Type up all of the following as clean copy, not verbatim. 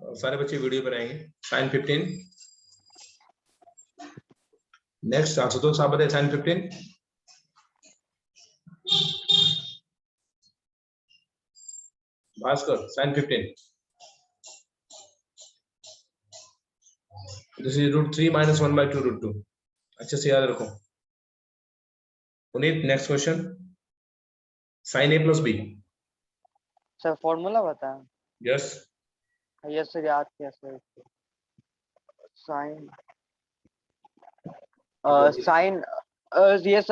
सारे बच्चे वीडियो पर आएंगे। साइन 15 नेक्स्ट आशुतोष आप बताइए sine 15 Bhaskar sine 15 this is √3 - 1/2 √2 अच्छे से याद रखो। Puneet next question sine a + b sir formula बताएं। यस यस सर याद किया sir. Sine sine yes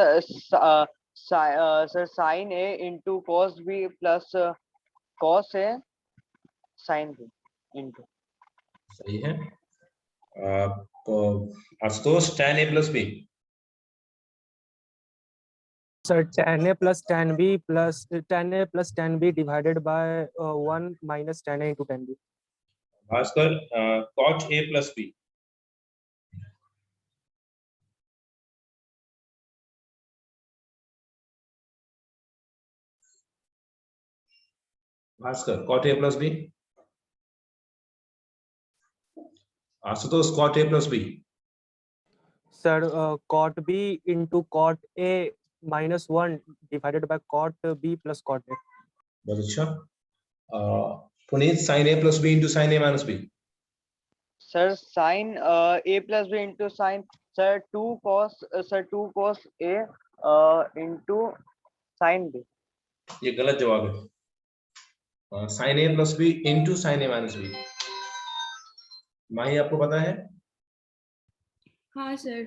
sir sine a into cos b plus cos a sine b into. सही है। Ashutosh tan a + b sir tan a plus tan b divided by 1 minus tan a into tan b। Bhaskar cot a + b Bhaskar cot a + b Ashutosh cot a + b sir cot b into cot a minus 1 divided by cot b plus cot a। बहुत अच्छा। Puneet sin a + b into sin a - b sir sine a plus b into sine sir 2 cos a into sine b। ये गलत जवाब है। sin a + b into sin a - b माही आपको पता है? हाँ sir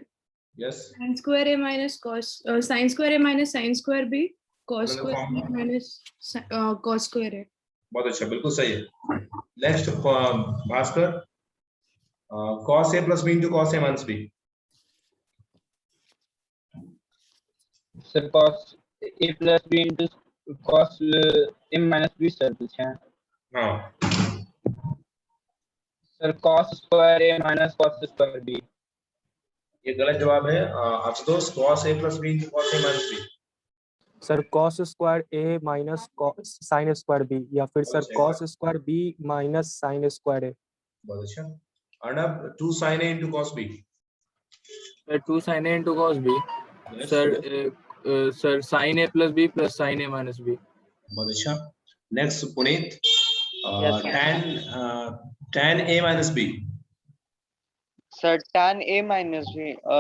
yes sin square a minus cos sin square a minus sin square b cos मतलब square b formula। minus cos square a। बहुत अच्छा बिल्कुल सही है। Next Bhaskar cos a + b into cos a - b sir cos a plus b into cos a minus b sir पूछे हैं। हाँ sir cos square a minus cos square b। ये गलत जवाब है। Ashutosh cos a + b into cos a - b sir cos square a minus sin square b या फिर sir cos square b minus sin square a। बहुत अच्छा। Arnav 2 sin a into cos b sir 2 sin a into cos b Yes, sir sir. Sir sin a plus b plus sin a minus b। बहुत अच्छा। Next Puneet Yes, sir. tan a - b sir tan a minus b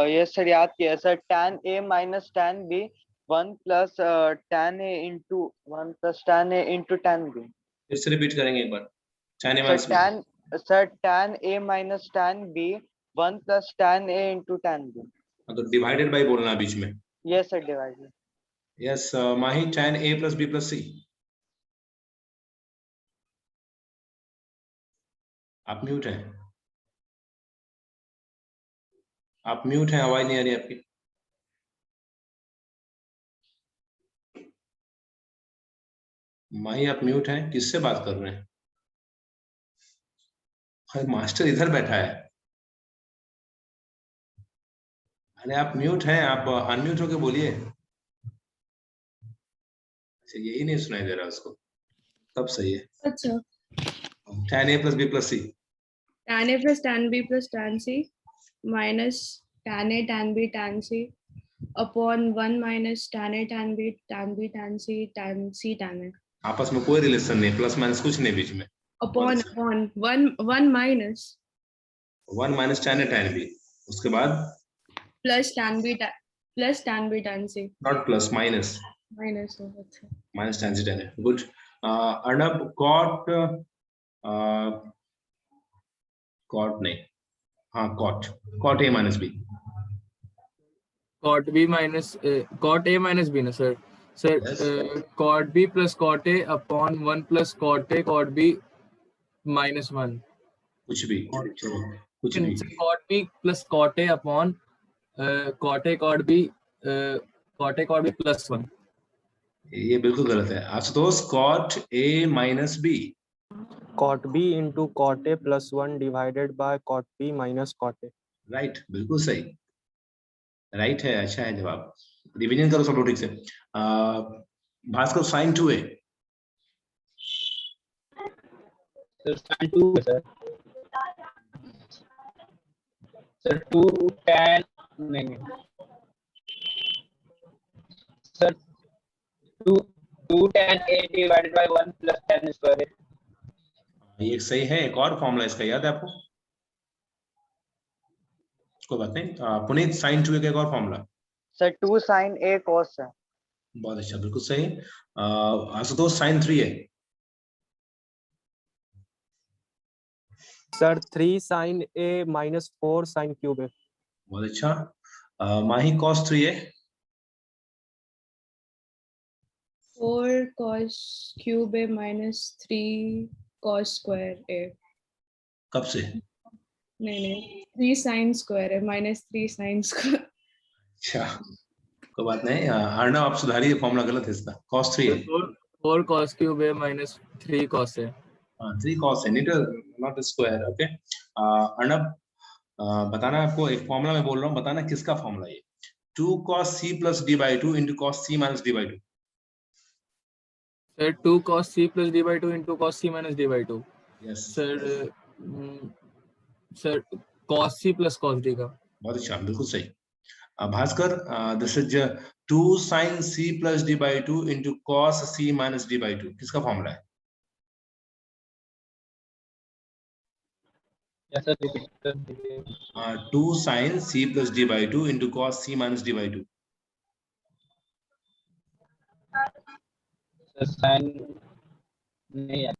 yes sir याद किया sir tan a minus tan b 1 plus tan a into 1 plus tan a into tan b। फिर से repeat करेंगे एक बार tan a sir - b tan a minus tan b 1 plus tan a into tan b। तो divided by बोलना बीच में। Yes sir divided. Yes Mahi tan a + b + c आप mute हैं। आप म्यूट हैं आवाज नहीं आ रही आपकी। माही आप म्यूट हैं किससे बात कर रहे हैं? अरे मास्टर इधर बैठा है। अरे आप म्यूट हैं आप अनम्यूट होके बोलिए। अच्छा यही नहीं सुनाई दे रहा उसको तब सही है। अच्छा tan a + b + c tan a plus tan b plus tan c minus tan a tan b tan c upon 1 minus tan a tan b tan b tan c tan a आपस में कोई relation नहीं plus minus कुछ नहीं बीच में। upon 1 minus 1 - tan a tan b उसके बाद plus tan b tan c not plus minus minus अच्छा minus tan c tan a good. Arnav cot नहीं हाँ cot a - b cot b minus cot a minus b ना sir sir Yes. cot b plus cot a upon 1 plus cot a cot b minus 1। कुछ भी चलो कुछ भी cot b plus cot a upon cot a cot b plus 1। ये बिल्कुल गलत है Ashutosh cot a - b cot b into cot a plus 1 divided by cot b minus cot a। Right बिल्कुल सही राइट है अच्छा है जवाब। रिवीजन करो सब लोग ठीक से। Bhaskar sin 2a sir sin 2 sir sir 2 tan नहीं sir 2 tan a divided by 1 plus tan square a. ये सही है। एक और फॉर्मूला इसका याद है आपको? कोई बात नहीं। पुनीत, sin 2a का एक और formula. Sir 2 sin a cos है। बहुत अच्छा, बिल्कुल सही। Ashutosh, sin 3a। Sir 3 sin a minus 4 sin cube a। बहुत अच्छा। माही, cos 3a। 4 cos cube a minus 3 cos square a। कब से? नहीं 3 sin square है minus 3 sin square। अच्छा, कोई बात नहीं। अर्णव, आप सुधारिए, फॉर्मूला गलत है इसका। cos 3a। 4 cos cube a minus 3 cos a। 3 cos है, नॉट स्क्वायर। ओके। अर्णव, बताना आपको एक फॉर्मूला मैं बोल रहा हूँ, बताना किसका फॉर्मूला ये। 2 cos c plus d by 2 into cos c minus d by 2। Sir 2 cos c plus d by 2 into cos c minus d by 2। Yes, sir cos c plus cos d का। बहुत अच्छा, बिल्कुल सही। Bhaskar, this is 2 sin c plus d by 2 into cos c minus d by 2। किसका formula है? Yes sir, repeat कर दीजिए। 2 sin c plus d by 2 into cos c minus d by 2। Sir sin नहीं है।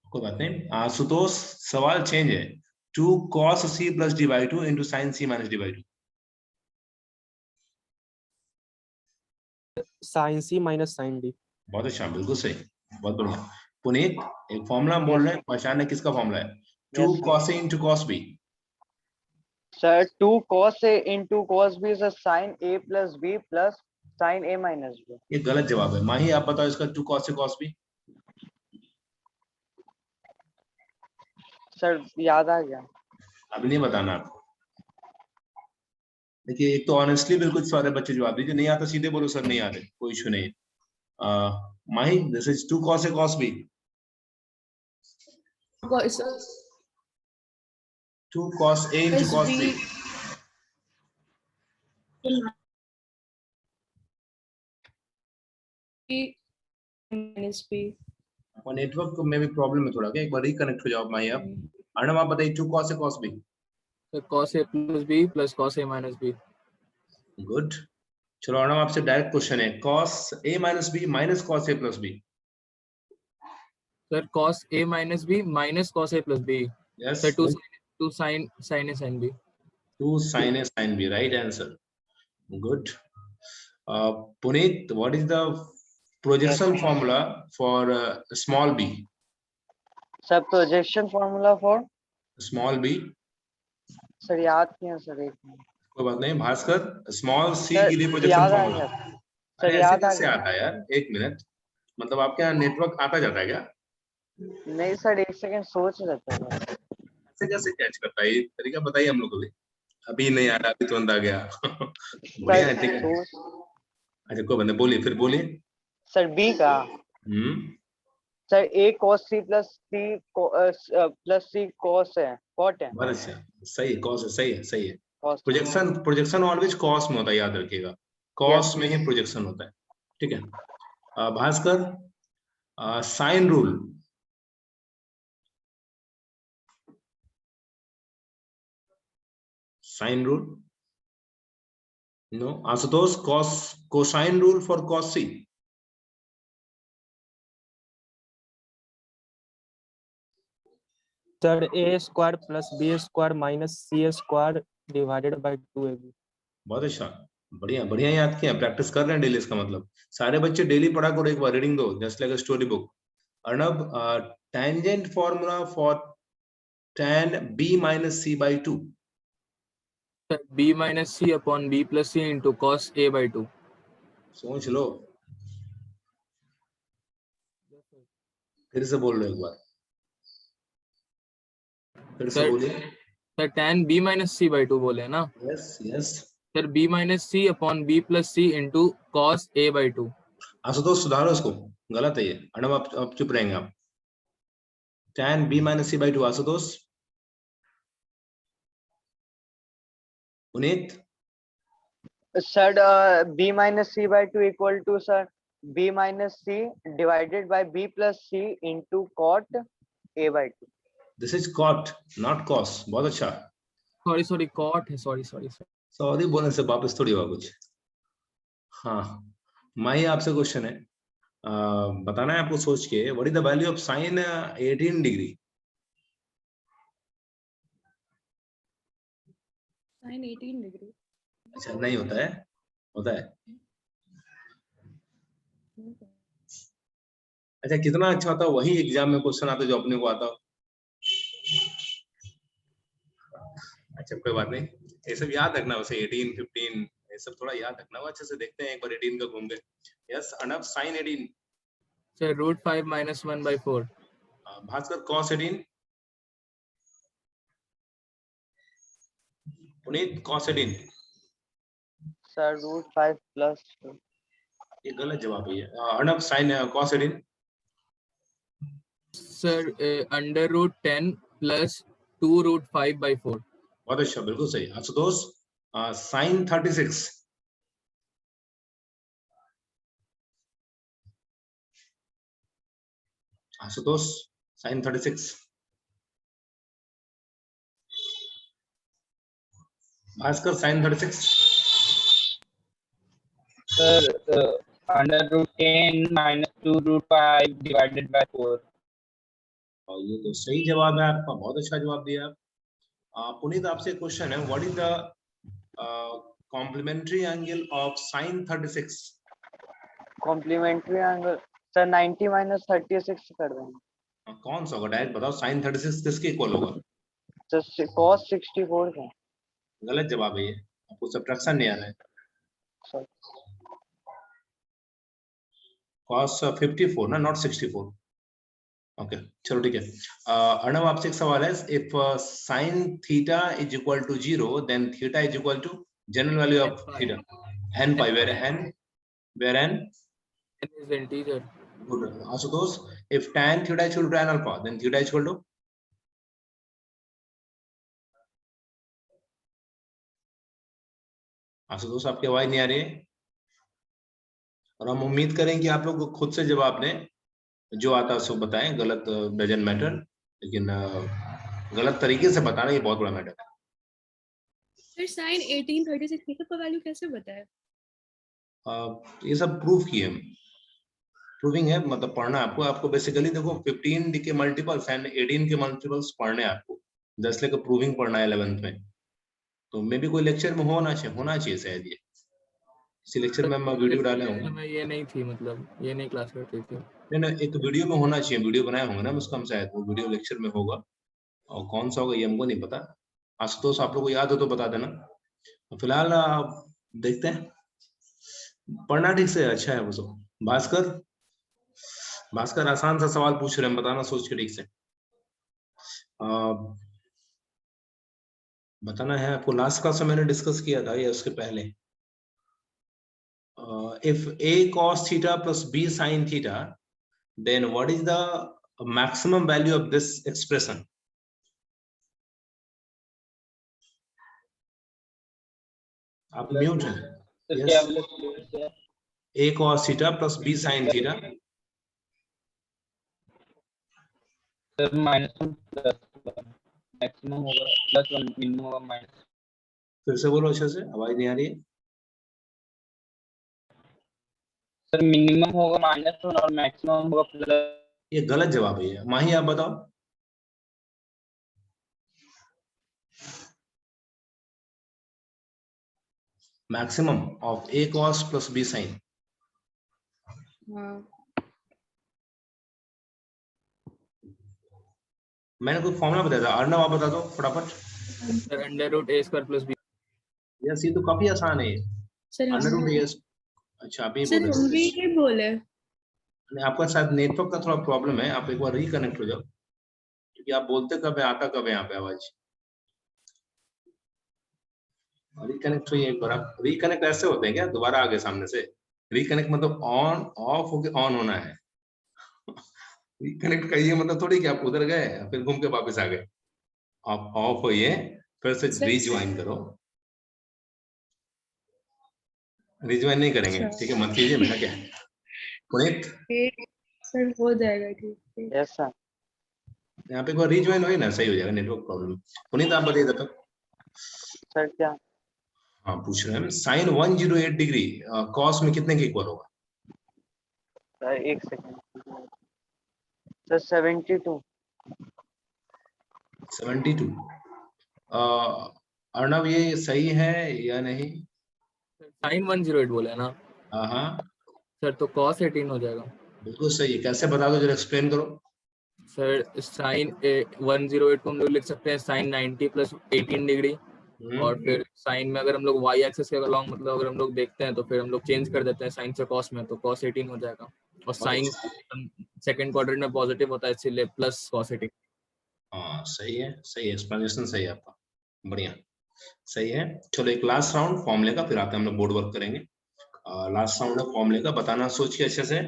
कोई बात नहीं। आशुतोष, सवाल चेंज है। 2 cos c plus d by 2 into sin c minus d by 2। sin c minus sin d। बहुत अच्छा, बिल्कुल सही, बहुत बढ़िया। पुनीत, एक फॉर्मूला हम बोल रहे हैं, पहचानना किसका फॉर्मूला है। 2 Yes, sir. cos a into cos b। Sir 2 cos a into cos b is a sin a plus b plus sin a minus b। ये गलत जवाब है। माही, आप बताओ इसका। 2 cos a cos b। Sir याद आ गया। अभी नहीं बताना आपको। देखिए, एक तो ऑनेस्टली बिल्कुल सारे बच्चे जवाब दीजिए, नहीं आता सीधे बोलो सर नहीं आते, कोई इशू नहीं है। माही, this is 2 cos a cos b। 2 cos a into cos b। minus b। और नेटवर्क में भी प्रॉब्लम है थोड़ा, क्या एक बार रिकनेक्ट हो जाओ माही आप। अर्णव, आप बताइए 2 cos a cos b। Sir cos a plus b plus cos a minus b। Good. चलो अर्णव, आपसे डायरेक्ट क्वेश्चन है। cos a minus b minus cos a plus b। Sir cos a minus b minus cos a plus b। Yes, sir 2 sin a sin b। 2 sin a sin b, right answer. Good. Puneet, what is the projection formula for small b? Sir projection formula for. Small b। Sir याद किया sir एक minute. कोई बात नहीं। Bhaskar, small c sir के लिए projection याद आ formula. गया। अरे सर ऐसे याद आ कैसे गया। आता है यार, एक मिनट। मतलब आपके यहाँ नेटवर्क आता जाता है क्या? नहीं सर एक सेकंड सोच रहा था। ऐसे कैसे कैच करता है? ये तरीका बताइए हम लोग को भी। अभी नहीं आ रहा, अभी तुरंत आ गया। बढ़िया है, ठीक है। अच्छा, कोई बात नहीं, बोलिए, फिर बोलिए। सर बी का। Sir a cos c plus c cos है cot है। बहुत अच्छा, सही है, कॉस है, सही है, सही है। cos। प्रोजेक्शन ऑलवेज कॉस में होता है, याद रखिएगा। कॉस में ही प्रोजेक्शन होता है, ठीक है। Bhaskar, sine rule. Sine rule, no. Ashutosh, cos cosine rule for cos C. Sir a square plus b square minus c square divided by 2ab। बहुत अच्छा, बढ़िया बढ़िया याद किया, प्रैक्टिस कर रहे हैं डेली। इसका मतलब सारे बच्चे डेली पढ़ा करो, एक बार रीडिंग दो, just like a story book. Arnav, tangent formula for tan b minus c by 2। Sir b minus c upon b plus c into cos a by 2। सोच लो, फिर से बोल लो एक बार, फिर से सर बोलिए। Sir tan b minus c by 2 बोले हैं ना। Yes yes. Sir b minus c upon b plus c into cos a by 2। Ashutosh, सुधारो इसको, गलत है ये। अर्णव, आप चुप रहेंगे आप। tan b minus c by 2, Ashutosh. Puneet sir b minus c by 2 equal to sir b minus c divided by b plus c into cot a by 2. This is cot not cos. बहुत अच्छा. सॉरी कॉट है, sorry sorry बोलने से वापस थोड़ी हुआ कुछ. हाँ, माही आपसे क्वेश्चन है. बताना है आपको सोच के, what is the value of sine 18 degree? sin 18 degree. अच्छा, नहीं होता है, होता है. अच्छा, कितना अच्छा होता है वही एग्जाम में क्वेश्चन आता जो अपने को आता हो. अच्छा, कोई बात नहीं, ये सब याद रखना. वैसे 18 15 ये सब थोड़ा याद रखना. वो अच्छे से देखते हैं एक बार 18 का घूम के. यस अनफ sine 18. Sir √5 - 1/4. Bhaskar cos 18. Puneet cos 18. Sir √5 plus 2. ये गलत जवाब है. Arnav sine cos 18. Sir √10 plus 2√5/4. बहुत अच्छा, बिल्कुल सही. Ashutosh sine 36. Ashutosh sine 36. Bhaskar sine 36. Sir, √10 minus 2√5 divided by 4. और ये तो सही जवाब है आपका. बहुत अच्छा जवाब दिया आप. पुनीत आपसे क्वेश्चन है, what is the complementary angle of sine 36? Complementary angle sir 90 minus 36 कर देंगे. कौन सा होगा? डायरेक्ट बताओ. साइन 36 किसके इक्वल होगा? सर cos 64 का. गलत जवाब है ये. आपको सब्ट्रैक्शन नहीं आ रहा है. सर cos 54 ना, नॉट 64. ओके, चलो ठीक है. अर्णव आपसे एक सवाल है. If sine theta is equal to 0 then theta is equal to general value of theta n pi, where n N is integer. good. Ashutosh, if tan theta is equal to tan alpha, then theta is equal to Ashutosh आपकी आवाज नहीं आ रही है. और हम उम्मीद करें कि आप लोग खुद से जवाब दें. जो आता है उसको बताएं. गलत डजंट मैटर, लेकिन गलत तरीके से बताना ये बहुत बड़ा मैटर है. सर sin 18 36 ये सब का वैल्यू कैसे बताया? ये सब प्रूफ किए हम. प्रूविंग है, मतलब पढ़ना आपको. आपको बेसिकली देखो 15 के मल्टीपल्स एंड 18 के मल्टीपल्स पढ़ने हैं आपको. 10 लेकर प्रूविंग पढ़ना है 11th में. तो मे भी कोई लेक्चर में होना चाहिए शायद. ये इसी लेक्चर में मैं वीडियो डाले होंगे. मैं ये नहीं थी, मतलब ये नहीं क्लास करती थी. नहीं, एक वीडियो में होना चाहिए. वीडियो बनाए होंगे ना उसका, हम शायद वो वीडियो लेक्चर में होगा. और कौन सा होगा ये हमको नहीं पता. आशुतोष आप लोग को याद हो तो बता देना. फिलहाल देखते हैं. पढ़ना ठीक से अच्छा है वो सब. भास्कर आसान सा सवाल पूछ रहे हैं, बताना सोच के ठीक से. बताना है आपको. लास्ट क्लास में मैंने डिस्कस किया था या उसके पहले. If a cos theta plus b sin theta, then what is the maximum value of this expression? आप म्यूट हैं. तो Yes. क्या बोले? a cos theta plus b sin theta. Sir -1 plus maximum होगा +1, मिनिमम होगा माइनस. फिर से बोलो अच्छे से, आवाज नहीं आ रही है. सर मिनिमम होगा -1 और मैक्सिमम होगा प्लस. ये गलत जवाब है. ये माही आप बताओ. Maximum of a cos plus b sin. हाँ मैंने कोई फॉर्मूला बताया था. अर्णव आप बता दो फटाफट. Sir √a² + b. यस, ये तो काफी आसान है. Sir under root. अच्छा, आप ये सर हम भी बोले. ये बोले. आपका शायद नेटवर्क का थोड़ा प्रॉब्लम है. आप एक बार रिकनेक्ट हो जाओ, क्योंकि आप बोलते कब है, आता कब है यहाँ पे आवाज. रिकनेक्ट हुई एक बार. आप रिकनेक्ट ऐसे होते हैं क्या? दोबारा आगे सामने से. रिकनेक्ट मतलब ऑन ऑफ होके ऑन होना है. रिकनेक्ट का ये मतलब थोड़ी कि आप उधर गए फिर घूम के वापस आ गए. आप ऑफ होइए, फिर से सर- रीज्वाइन करो. रिजवाइन नहीं करेंगे, अच्छा। ठीक है, मत कीजिए, मेरा क्या है। पुनीत, सर हो जाएगा, ठीक है। Yes sir. यहाँ पे एक बार रिजवाइन हुई ना, सही हो जाएगा, नेटवर्क प्रॉब्लम। पुनीत आप बताइए तब तक। सर क्या? हाँ, पूछ रहे हैं साइन 108 डिग्री कॉस में कितने के इक्वल होगा? सर एक सेकंड सर, 72। 72। अर्णव ये सही है या नहीं? साइन 108 बोला है ना हाँ हाँ, सर, तो cos 18 हो जाएगा। बिल्कुल सही है। कैसे बता दो, जरा एक्सप्लेन करो। सर साइन 108 को हम लोग लिख सकते हैं साइन 90 प्लस 18 डिग्री, और फिर साइन में अगर हम लोग y एक्सिस के अलॉन्ग मतलब अगर हम लोग देखते हैं तो फिर हम लोग चेंज कर देते हैं साइन से cos में, तो cos 18 हो जाएगा। और साइन सेकंड क्वाड्रेंट में पॉजिटिव होता है इसीलिए प्लस cos 18। हाँ सही है, सही है, एक्सप्लेनेशन सही है आपका, बढ़िया, सही है। चलो एक लास्ट राउंड फॉर्मूले का, फिर आते हैं हम लोग बोर्ड वर्क करेंगे। लास्ट राउंड है फॉर्मूले का, बताना सोच के अच्छे से।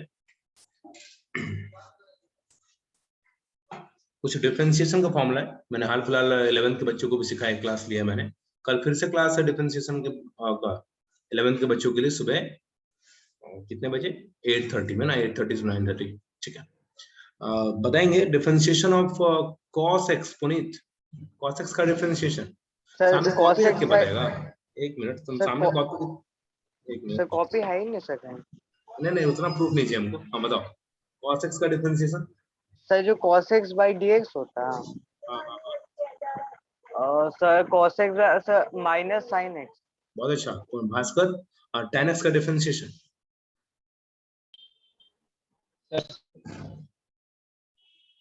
कुछ डिफरेंशिएशन का फॉर्मूला है, मैंने हाल फिलहाल 11th के बच्चों को भी सिखाया, क्लास लिया मैंने, कल फिर से क्लास है डिफरेंशिएशन के 11th के बच्चों के लिए, सुबह कितने बजे? 8:30 में ना, 8:30 से 9:30, ठीक है। बताएंगे differentiation of cos x। Puneet, cos x का डिफरेंशिएशन सर सामने cos कॉपी रख x के by बताएगा। एक मिनट, तुम सर सामने कॉपी, एक सर मिनट, कॉपी है ही नहीं सर कहीं। नहीं नहीं, उतना प्रूफ नहीं चाहिए हमको। हाँ बताओ, cos x का डिफरेंशिएशन। सर जो cos x by dx होता है, हाँ हाँ हाँ, sir cos x sir minus sin x। बहुत अच्छा। कौन? भास्कर, tan x का डिफरेंशिएशन।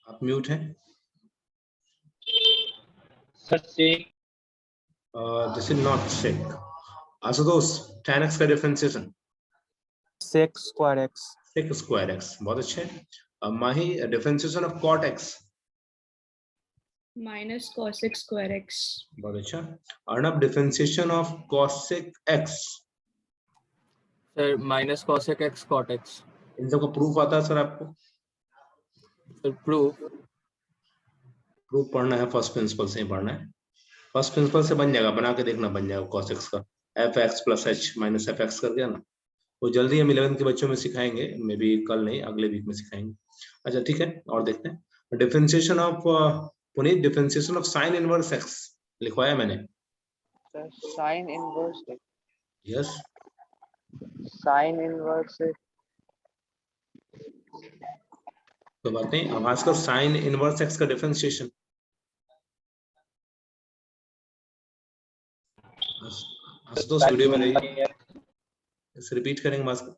आप म्यूट हैं। Sir sec this is not sec. Ashutosh, tan x का differentiation. sec square x sec square x, बहुत अच्छे। Mahi, differentiation of cot x। Minus cosec square x। बहुत अच्छा। Arnav, differentiation of cosec x। Sir minus cosec x cot x। इन सबका proof आता है sir आपको? सर प्रूफ प्रूफ पढ़ना है, फर्स्ट प्रिंसिपल से ही पढ़ना है। फर्स्ट प्रिंसिपल से बन जाएगा, बना के देखना, बन जाएगा cos x का। F x plus H minus F x कर दिया ना, वो जल्दी हम 11th के बच्चों में सिखाएंगे, मे बी कल नहीं अगले वीक में सिखाएंगे। अच्छा ठीक है, और देखते हैं differentiation of Puneet, differentiation of sine inverse x लिखवाया मैंने। सर sin इनवर्स यस, तो बात नहीं, अब आज का साइन इनवर्स एक्स का डिफरेंशिएशन तो स्टूडियो में रहिए, इसे रिपीट करेंगे भास्कर।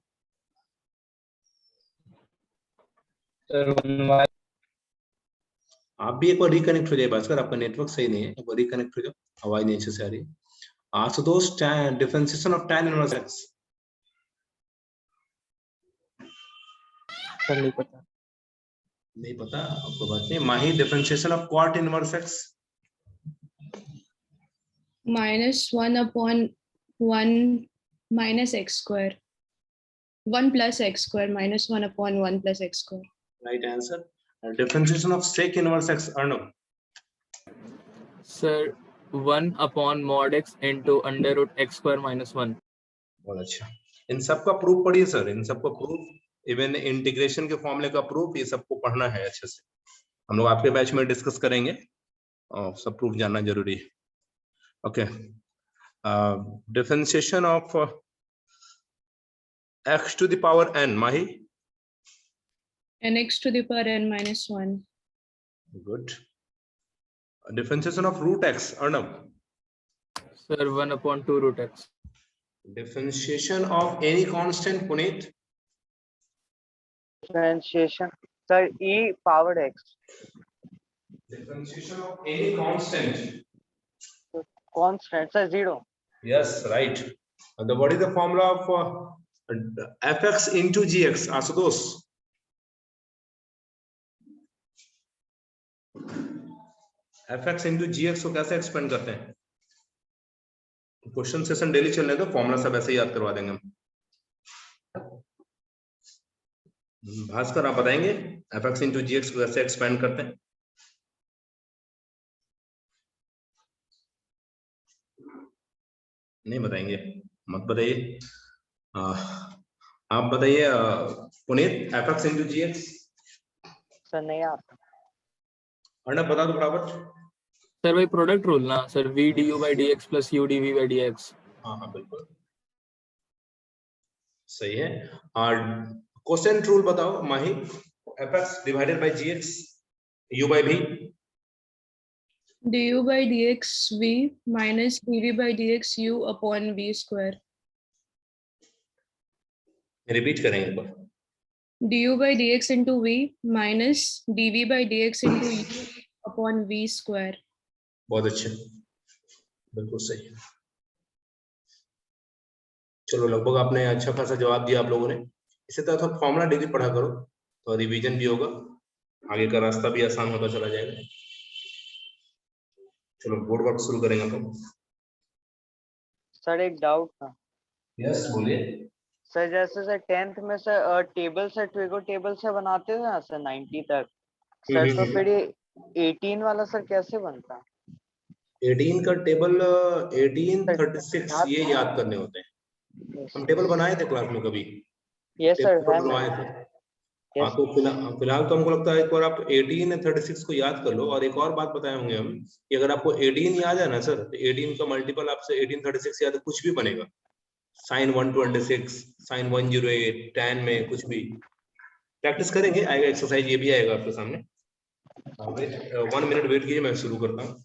सर 1y आप भी एक बार रिकनेक्ट हो जाए भास्कर, आपका नेटवर्क सही नहीं है, एक बार रिकनेक्ट हो जाओ, आवाज नहीं अच्छे से आ रही है। Ashutosh, differentiation of tan inverse x. Sir नहीं पता। नहीं पता आपको, बात नहीं। Mahi, differentiation of cot inverse x. minus 1 upon 1 minus x square, 1 plus x square minus 1 upon 1 plus x square। Right answer. Differentiation of sec inverse x, Arnav. Sir 1 upon mod x into under root x square minus 1। बहुत अच्छा, इन सब का proof पढ़िए sir, इन सब का proof, even integration के फॉर्मूले का प्रूफ, ये सबको पढ़ना है अच्छे से, हम लोग आपके बैच में डिस्कस करेंगे, और सब प्रूफ जानना जरूरी है। Okay, differentiation of x to the power n, Mahi. nx to the power n minus 1। Good. Differentiation of root x, Arnav. Sir 1 upon 2 root x। Differentiation of any constant, Puneet. Differentiation sir e power x। Differentiation of any constant. Constant sir 0। Yes, right. What is the formula of fx into gx, Asutosh? fx into gx को कैसे expand करते हैं? Question session daily चलने दो, formula सब ऐसे ही याद करवा देंगे हम। भास्कर आप बताएंगे fx into gx को कैसे एक्सपेंड करते हैं? नहीं बताएंगे, मत बताइए। आप बताइए पुनीत, एफ इंटू जी एक्स। सर नहीं आता। अर्णव बता दो फटाफट। सर भाई प्रोडक्ट रूल ना sir, v du by dx plus u dv by dx। हाँ हाँ बिल्कुल सही है। और क्वेश्चन रूल बताओ Mahi. F x divided by g x u by v. du by dx v minus dv by dx u upon v square. Repeat करेंगे एक बार। du by dx into v minus dv by dx into u upon v square. बहुत अच्छे, बिल्कुल सही। चलो लगभग आपने अच्छा खासा जवाब दिया आप लोगों ने। इसी तरह थोड़ा फॉर्मूला डेली पढ़ा करो तो रिवीजन भी होगा, आगे का रास्ता भी आसान होता चला जाएगा। चलो बोर्ड वर्क शुरू करेंगे तो। सर एक डाउट था। यस बोलिए। सर जैसे सर 10th में सर टेबल से ट्विगो टेबल से बनाते थे ना सर 90 तक। सर तो फिर ये 18 वाला सर कैसे बनता? 18 का टेबल 18 सर 36 ये याद करने होते हैं। हम टेबल बनाए थे क्लास में कभी, यस सर टेबल है बनवाए थे। हाँ यस तो फिलहाल तो हमको लगता है एक बार आप 18 या 36 को याद कर लो। और एक और बात बताए होंगे हम कि अगर आपको 18 याद है ना सर, तो 18 का मल्टीपल आपसे 18 36 याद है, कुछ भी बनेगा। साइन 126, साइन 108, tan में कुछ भी प्रैक्टिस करेंगे, आएगा एक्सरसाइज, ये भी आएगा आपके सामने। 1 मिनट वेट कीजिए, मैं शुरू करता हूँ।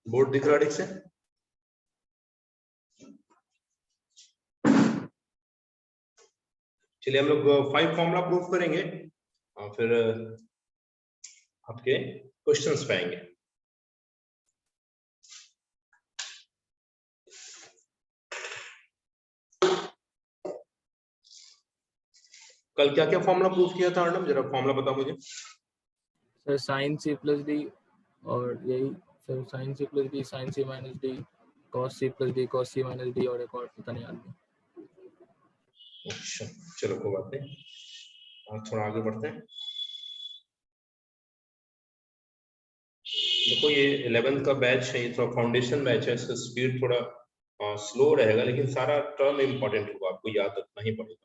बोर्ड दिख रहा है ठीक से? चलिए हम लोग 5 फॉर्मूला प्रूफ करेंगे और फिर आपके क्वेश्चंस पे आएंगे। कल क्या क्या फॉर्मूला प्रूफ किया था अर्णव, जरा फॉर्मूला बता मुझे। Sir sine C plus D और यही sir sine C plus D, sine C minus D, cos C plus D, cos C minus D और एक और पता नहीं याद नहीं। अच्छा चलो कोई बात नहीं, और थोड़ा आगे बढ़ते हैं। देखो ये 11th का बैच है, ये थोड़ा फाउंडेशन बैच है, इसका स्पीड थोड़ा स्लो रहेगा, लेकिन सारा टर्म इंपॉर्टेंट होगा, आपको याद रखना ही पड़ेगा,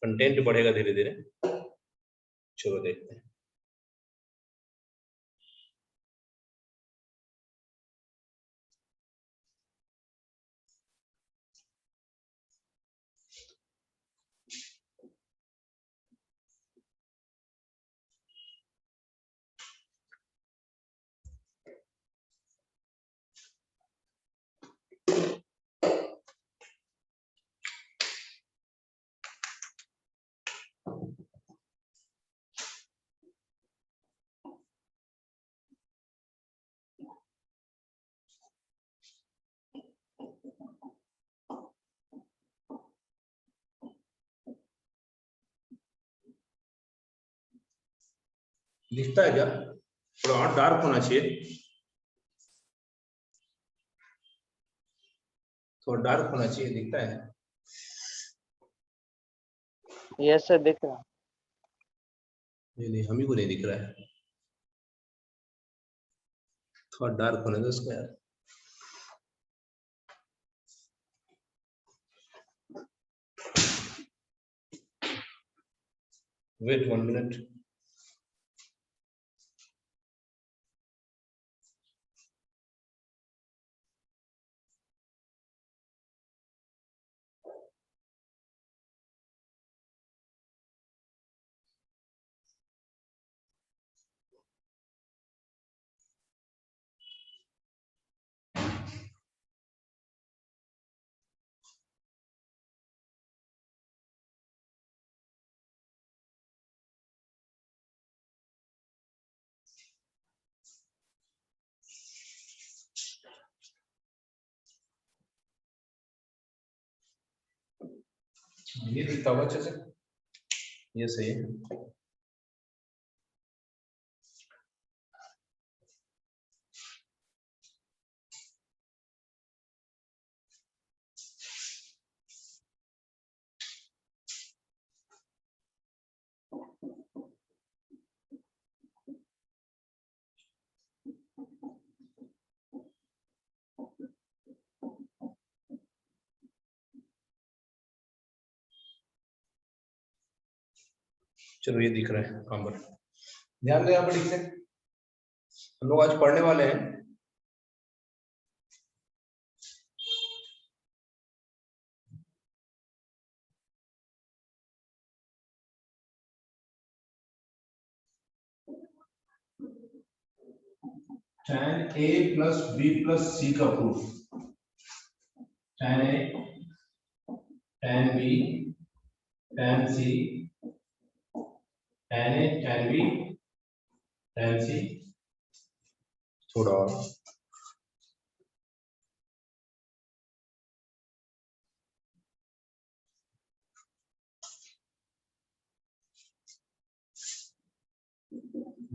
कंटेंट बढ़ेगा धीरे धीरे। चलो देखते हैं। दिखता है क्या? थोड़ा और डार्क होना चाहिए, थोड़ा डार्क होना चाहिए, दिखता है? यस सर दिख रहा। नहीं हम ही को नहीं दिख रहा है, थोड़ा डार्क होने दो इसको यार। Wait 1 minute. ये दिखता होगा अच्छे से, ये सही है। चलो ये दिख रहा है काम पर, ध्यान दो यहाँ पर ठीक से। हम लोग आज पढ़ने वाले हैं tan A plus B plus C का proof. tan A, tan B, tan C, tan A, tan B, tan C, थोड़ा और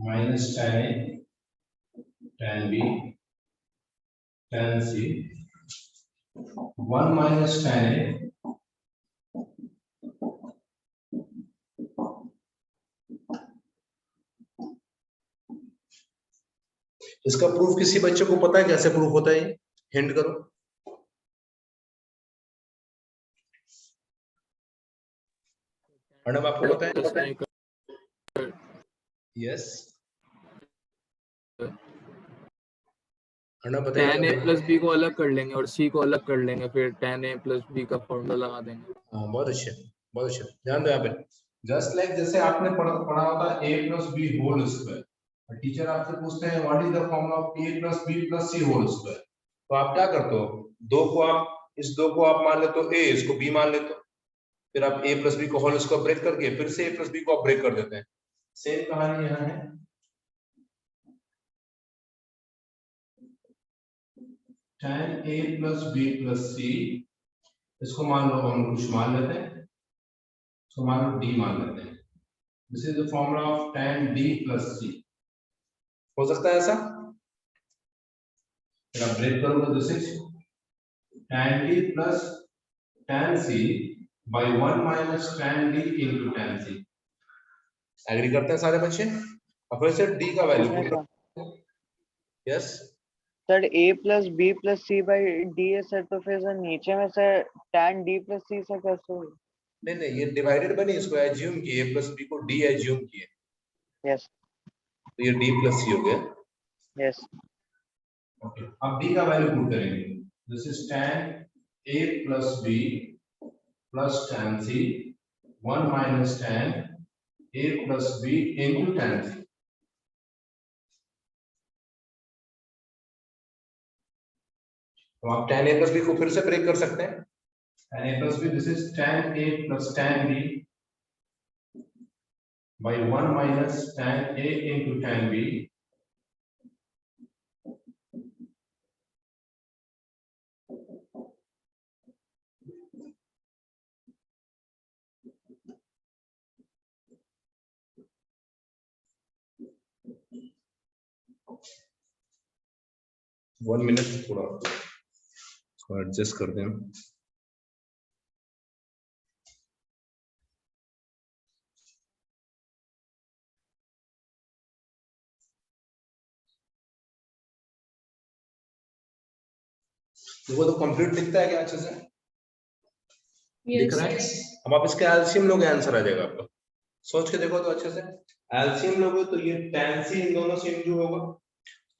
minus tan A, tan B, tan C, 1 minus tan A, इसका प्रूफ किसी बच्चे को पता है कैसे प्रूफ होता है? हिंट करो। अर्णव आपको पता है? यस अर्णव बताइए। tan a plus b को अलग कर लेंगे और c को अलग कर लेंगे, फिर tan a plus b का फॉर्मूला लगा देंगे। हाँ बहुत अच्छे, बहुत अच्छे। ध्यान दो यहाँ पे, जस्ट लाइक जैसे आपने पढ़ा होता a plus b whole square, teacher आपसे पूछते हैं what is the formula of a plus b plus c whole square, तो आप क्या करते हो? दो को आप, इस दो को आप मान लेते हो a, इसको b मान लेते हो, फिर आप a plus b को होल स्क्वायर ब्रेक करके फिर से a plus b को आप ब्रेक कर देते हैं। सेम कहानी यहाँ है। tan a plus b plus c, इसको मान लो हम कुछ मान लेते हैं, इसको मान लो d मान लेते हैं। This is the formula of tan d plus c। हो सकता है ऐसा? फिर आप ब्रेक करोगे, this is tan d plus tan c by 1 minus tan d into tan c। Agree करते हैं सारे बच्चे? और फिर से d का value, yes sir a plus b plus c by d है सर, तो फिर सर नीचे में sir tan d plus c से कैसे होगा? नहीं नहीं, ये डिवाइडेड बनी, इसको एज्यूम किए, a plus b को d एज्यूम किए, यस तो ये d plus c हो गया। यस ओके, अब d का वैल्यू पुट करेंगे। This is tan a plus b plus tan c 1 minus tan a plus b into tan c। तो आप tan a plus b को फिर से ब्रेक कर सकते हैं। tan a plus b, this is tan a plus tan b by 1 minus tan a into tan b one minute, थोड़ा adjust कर दें। देखो तो कंप्लीट दिखता है क्या अच्छे से? दिख रहा है? अब आप इसके एलसीएम लोगे, आंसर आ जाएगा आपका। सोच के देखो तो अच्छे से, एलसीएम लोगे तो ये tan c इन दोनों से इंटू होगा,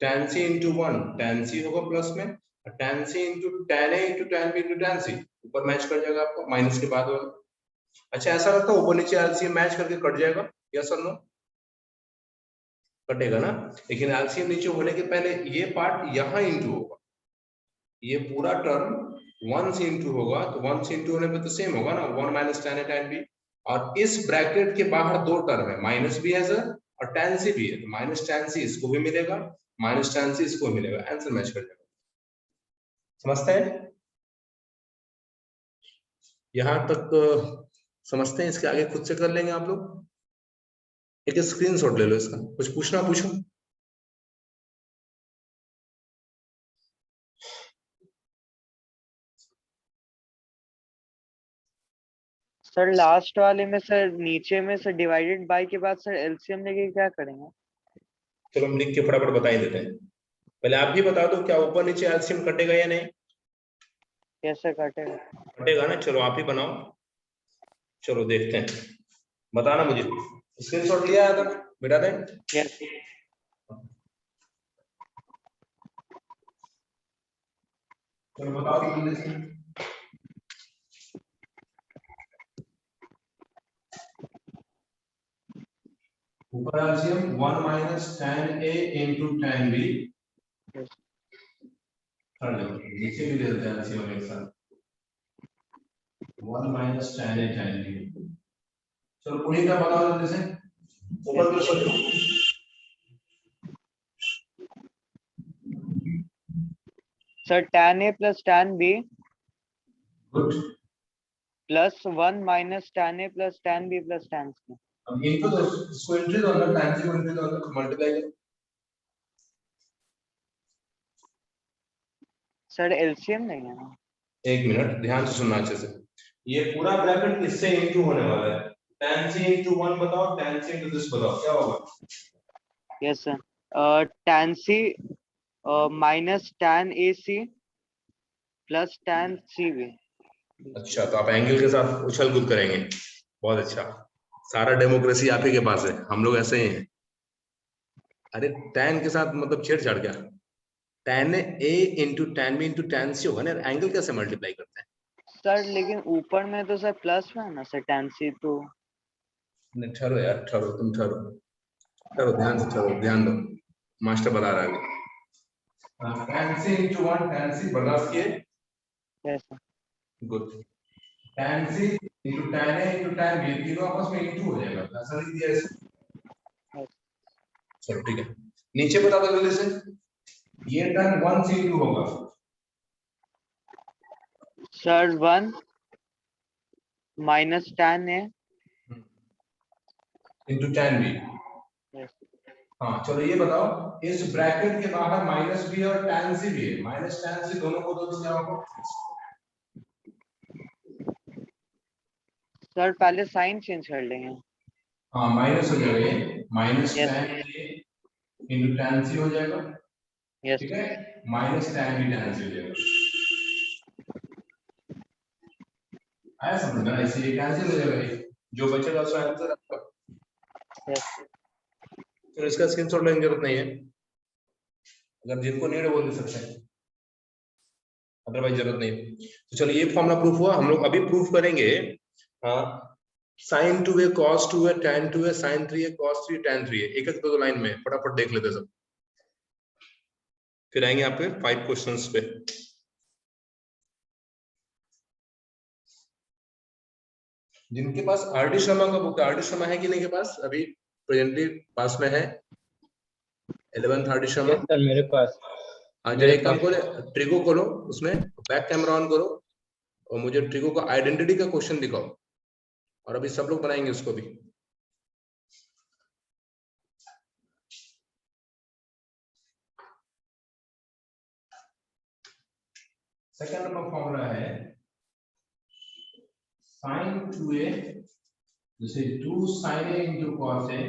tan c into 1 tan c होगा प्लस में, और tan c into tan a into tan b into tan c ऊपर मैच कर जाएगा आपको, माइनस के बाद होगा। अच्छा ऐसा लगता है ऊपर नीचे एलसीएम मैच करके कट जाएगा, यस और नो? कटेगा ना, लेकिन एलसीएम नीचे होने के पहले ये पार्ट यहाँ इंटू होगा, ये पूरा टर्म 1 से इंटू होगा, तो 1 से इंटू होने पे तो सेम होगा ना, 1 minus tan a tan b, और इस ब्रैकेट के बाहर दो टर्म है, माइनस भी है सर और tan c भी है, तो माइनस tan c इसको भी मिलेगा, माइनस tan c इसको मिलेगा, आंसर मैच कर जाएगा। समझते हैं? यहाँ तक समझते हैं? इसके आगे खुद से कर लेंगे आप लोग। एक स्क्रीनशॉट ले लो इसका, कुछ पूछना पूछो। सर लास्ट वाले में सर नीचे में सर डिवाइडेड बाय के बाद सर एलसीएम लेके क्या करेंगे? चलो हम लिख के फटाफट बता ही देते हैं। पहले आप भी बता दो, क्या ऊपर नीचे एलसीएम कटेगा या नहीं? कैसे काटेगा? कटेगा ना, चलो आप ही बनाओ। चलो देखते हैं, बताना मुझे। स्क्रीनशॉट लिया है तक बेटा ने? यस। चलो बताओ जल्दी से। ऊपर LCM 1 minus tan A into tan B। नीचे भी देते हैं एलसीएम एक साथ, 1 minus tan A tan B। चलो पूरी का बताओ जल्दी से, ऊपर की तरफ। Sir tan A plus tan B good. plus 1 minus tan A plus tan B plus tan C। अब इनको तो इसको एंट्री दो ना, tan C को एंट्री दो, मल्टीप्लाई करो। सर एलसीएम नहीं है ना? एक मिनट ध्यान से सुनना अच्छे से। ये पूरा ब्रैकेट किससे इनटू होने वाला है? tan C into 1 बताओ, tan C into this बताओ, क्या होगा? Yes sir, tan C minus tan AC plus tan CB। अच्छा, तो आप एंगल के साथ उछल कूद करेंगे, बहुत अच्छा। सारा डेमोक्रेसी आप ही के पास है, हम लोग ऐसे ही हैं। अरे tan के साथ मतलब छेड़छाड़ क्या? tan A into tan B into tan C होगा ना, एंगल कैसे मल्टीप्लाई करते हैं? सर लेकिन ऊपर में तो सर प्लस में है ना सर tan C तो। नहीं ठहरो यार, ठहरो, तुम ठहरो, ठहरो, ध्यान से ठहरो, ध्यान दो, मास्टर बता रहा है। tan C into 1 tan C बर्दाश्त किए? Yes sir. Good. tan C into tan A into tan B तीनों आपस में इनटू हो जाएगा, ऐसा लिख दिया इसे। चलो ठीक है, नीचे बता दो जल्दी से। ये tan 1 C2 होगा sir 1 minus tan A। into tan B। Yes. हाँ चलो ये बताओ, इस ब्रैकेट के बाहर माइनस बी और tan C भी है, माइनस tan C दोनों को दो तो क्या होगा? सर पहले साइन चेंज कर लेंगे। हाँ माइनस हो जाएगा, ये minus Yes. tan A into tan C हो जाएगा, यस। ठीक है, minus tan B tan C हो जाएगा। आया समझ में? इसलिए कैंसिल हो जाएगा, ये जो बचेगा उसका आंसर आपका। यस। तो इसका स्क्रीनशॉट लेने की जरूरत नहीं है, अगर जिनको नीड है वो ले सकते हैं, अदरवाइज जरूरत नहीं है। तो चलो ये फॉर्मूला प्रूफ हुआ। हम लोग अभी प्रूफ करेंगे sin 2a cos 2a tan 2a sin 3a cos 3 tan 3a, एक एक दो लाइन में फटाफट देख लेते सब, फिर आएंगे आपके 5 क्वेश्चंस पे। जिनके पास आर डी शर्मा का बुक है, आर डी शर्मा है कि नहीं के पास? अभी प्रेजेंटली पास में है 11th R D Sharma. Yes sir मेरे पास। हाँ जरा एक काम करो, ट्रिगो खोलो, उसमें बैक कैमरा ऑन करो और मुझे ट्रिगो का आइडेंटिटी का क्वेश्चन दिखाओ, और अभी सब लोग बनाएंगे उसको भी। सेकंड नंबर फॉर्मूला है sin 2a, this is 2 sin a into cos a,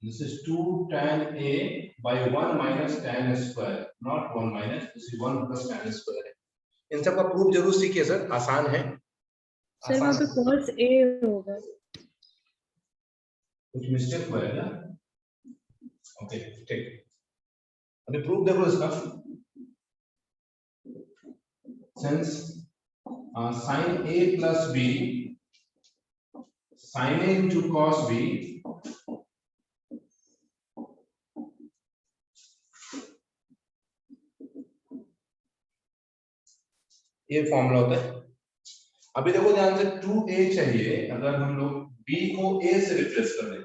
this is 2 tan a by 1 minus tan square, not 1 minus, this is 1 plus tan square है। इन सब का प्रूफ जरूर सीखिए सर, आसान है। सर वहाँ पे cos A होगा। कुछ मिस्टेक हुआ है क्या? ओके ठीक, अभी प्रूफ देखो इसका। since sin a plus b, sin a into cos b, ये फॉर्मूला होता है। अभी देखो ध्यान से, 2a चाहिए, अगर हम लोग b को a से रिप्लेस कर दें,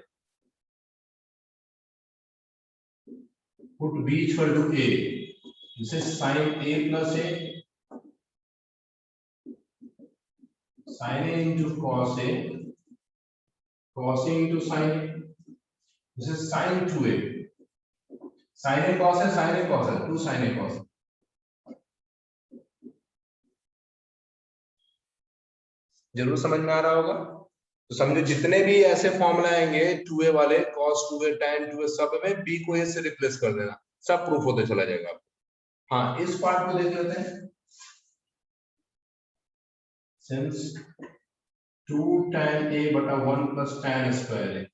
put b equal to a, this is sin a plus a, sin A into cos A, cos A into sin A. This is sin 2A. sin A cos है, sin A cos है, 2 sin A cos. जरूर समझ में आ रहा होगा। तो समझो जितने भी ऐसे फॉर्मूला आएंगे 2A वाले, cos 2A tan 2A, सब में b को a से रिप्लेस कर देना, सब प्रूफ होते चला जाएगा। हाँ, इस पार्ट को देख लेते हैं। सिंस 2 tan A बटा 1 प्लस tan स्क्वायर है,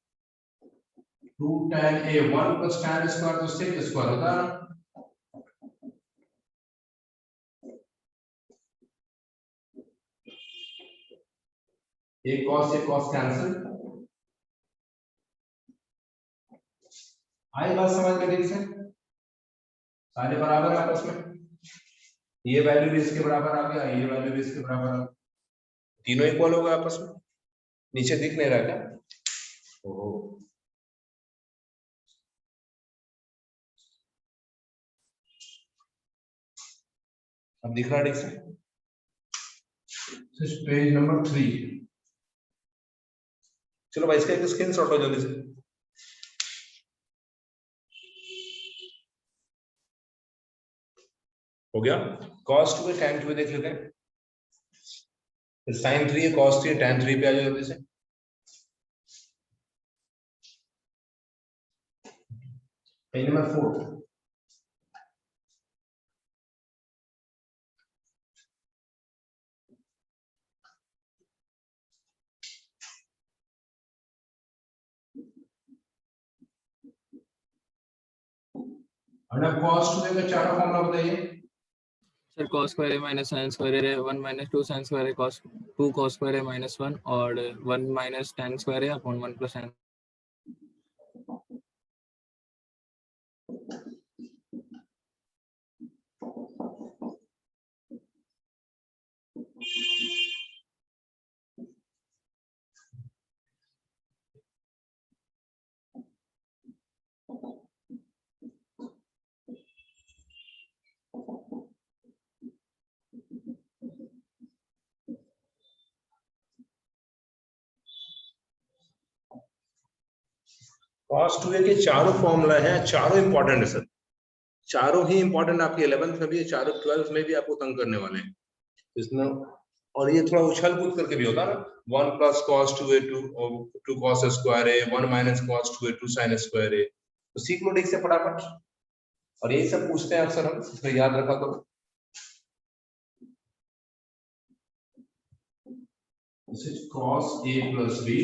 2 tan A 1 plus tan square तो sec स्क्वायर होता है ना। ये cos कैंसिल। आई बात समझ में? ठीक से सारे बराबर है आपस में, ये वैल्यू भी इसके बराबर आ गया, ये वैल्यू भी इसके बराबर आ गया, तीनों इक्वल हो गए आपस में। नीचे दिख नहीं रहा क्या? ओहो, अब दिख रहा ठीक से? Page number 3। चलो भाई इसका एक स्क्रीनशॉट लो जल्दी से। हो गया। cos 2 tan 2 देख लेते हैं। फिर sin 3 है, cos 3 tan 3 पे आ जाओ जल्दी से। Page number 4। अब cos 2 का चारों फॉर्मूला बताइए। सर cos स्क्वायर है माइनस sin स्क्वायर है 1 माइनस 2 sin स्क्वायर है cos 2 cos स्क्वायर है माइनस 1 और 1 माइनस tan स्क्वायर है upon 1 plus tan। cos 2a के चारों फॉर्मूला हैं, चारों इंपॉर्टेंट है सर, चारों ही इंपॉर्टेंट। आपकी 11th में भी है, चारों 12th में भी आपको तंग करने वाले हैं इसमें। और ये थोड़ा उछल कूद करके भी होता है ना, 1 plus cos 2a 2 cos square है, 1 minus cos 2a 2 sin square है। तो सीख लो ठीक से फटाफट, और यही सब पूछते हैं अक्सर हम, इसमें याद रखा करो। This is cos a plus b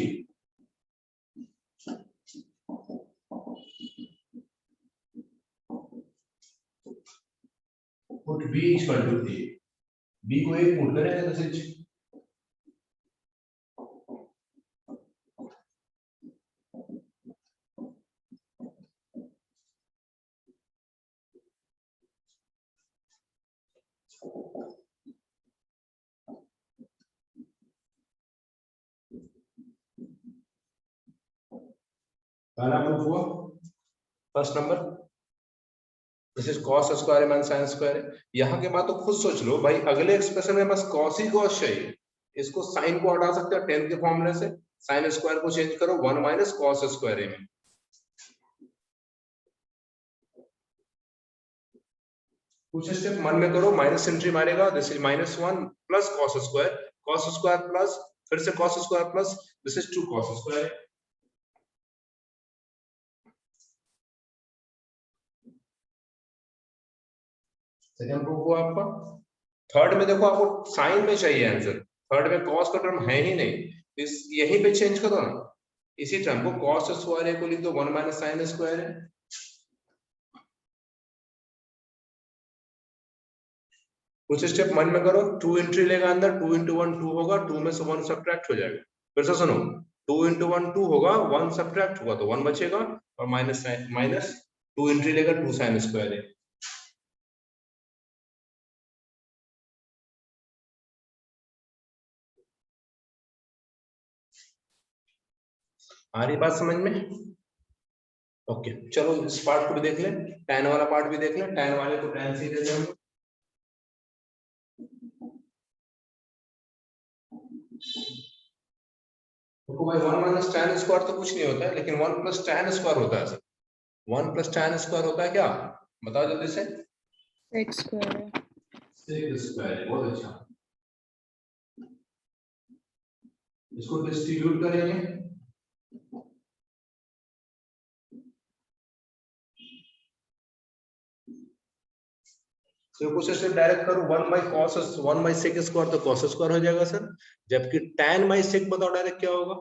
put b equal to a, b को एक पुट करेंगे तो सिर्फ पहला प्रूफ हुआ, first number. This is cos square minus sin square है। यहाँ के बाद तो खुद सोच लो भाई, अगले एक्सप्रेशन में बस cos ही cos चाहिए, इसको sin को हटा सकते हो 10 के फॉर्मूले से, sin स्क्वायर को चेंज करो 1 माइनस cos स्क्वायर में। कुछ स्टेप मन में करो, माइनस एंट्री मारेगा, this is -1 plus cos square plus फिर से cos square plus this is 2 cos square. Second proof हुआ आपका। थर्ड में देखो आपको साइन में चाहिए आंसर, थर्ड में cos का टर्म है ही नहीं, इस यहीं पे चेंज करो ना, इसी टर्म को cos स्क्वायर को लिख दो 1 माइनस sin स्क्वायर है। कुछ स्टेप मन में करो, 2 एंट्री लेगा अंदर, 2 into 1 2 होगा, 2 में से 1 सब्ट्रैक्ट हो जाएगा। फिर से सुनो, 2 into 1 2 होगा, 1 सब्ट्रैक्ट होगा तो 1 बचेगा, और माइनस 2 एंट्री लेगा 2 sin स्क्वायर है। आ रही बात समझ में? ओके, चलो इस पार्ट को भी देख लें, tan वाला पार्ट भी देख लें। tan वाले को tan से देते हैं, देखो भाई 1 माइनस tan स्क्वायर तो कुछ नहीं होता है, लेकिन 1 प्लस tan स्क्वायर होता है सर। 1 प्लस tan स्क्वायर होता है क्या, बताओ जल्दी से। सेक स्क्वायर है। सेक स्क्वायर, बहुत अच्छा। इसको डिस्ट्रीब्यूट करेंगे, तो कुछ ऐसे डायरेक्ट करो 1 by cos 1 by sec square तो cos स्क्वायर हो जाएगा सर, जबकि tan बाई sec बताओ डायरेक्ट क्या होगा।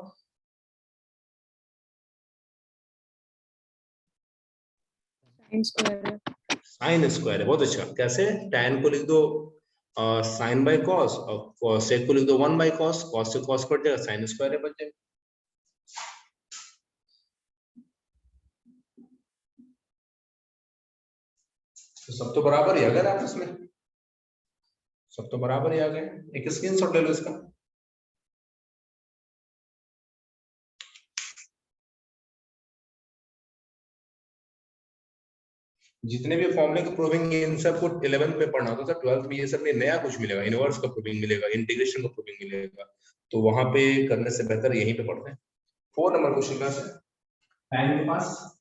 साइन स्क्वायर है। साइन स्क्वायर है, बहुत अच्छा। कैसे, tan को लिख दो साइन बाई cos और sec को लिख दो 1 बाई cos, cos से cos कट जाएगा, साइन स्क्वायर है बच जाएगा। तो सब तो बराबर ही आ गया आपस में, सब तो बराबर ही आ गए। एक स्क्रीनशॉट ले लो इसका। जितने भी फॉर्मूले के प्रूविंग इन सबको 11th में पढ़ना होता था, 12th में ये सब में नया कुछ मिलेगा, इनवर्स का प्रूविंग मिलेगा, इंटीग्रेशन का प्रूविंग मिलेगा, तो वहां पे करने से बेहतर यहीं पे पढ़ते हैं। 4 नंबर क्वेश्चन का है टाइम के पास।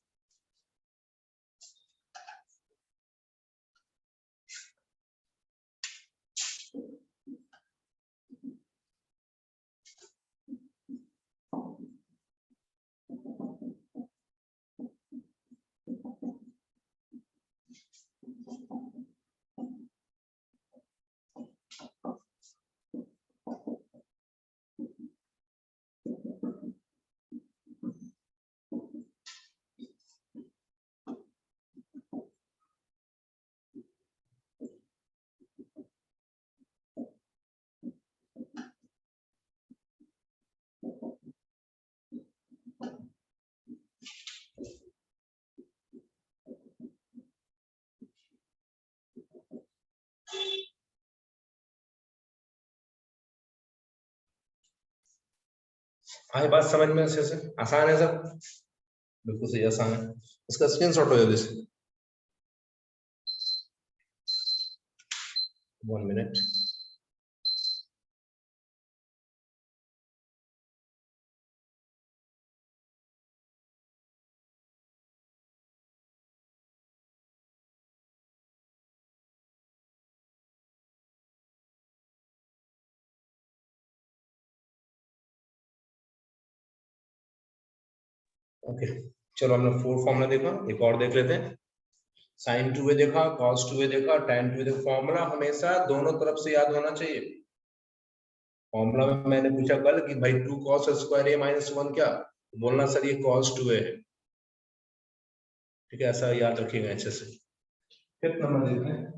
हाँ, ये बात समझ में अच्छे से, आसान है सब, बिल्कुल सही आसान है। इसका स्क्रीनशॉट हो जल्दी से। 1 मिनट। ओके, चलो हमने 4 फॉर्मूला देखा, एक और देख लेते हैं। sin 2a देखा, cos 2a देखा, tan 2a देखा। फॉर्मूला हमेशा दोनों तरफ से याद होना चाहिए। फॉर्मूला में मैंने पूछा कल कि भाई 2 cos स्क्वायर a माइनस 1 क्या, बोलना सर ये cos 2a है, ठीक है, ऐसा याद रखिएगा अच्छे से। 5th नंबर देखते हैं।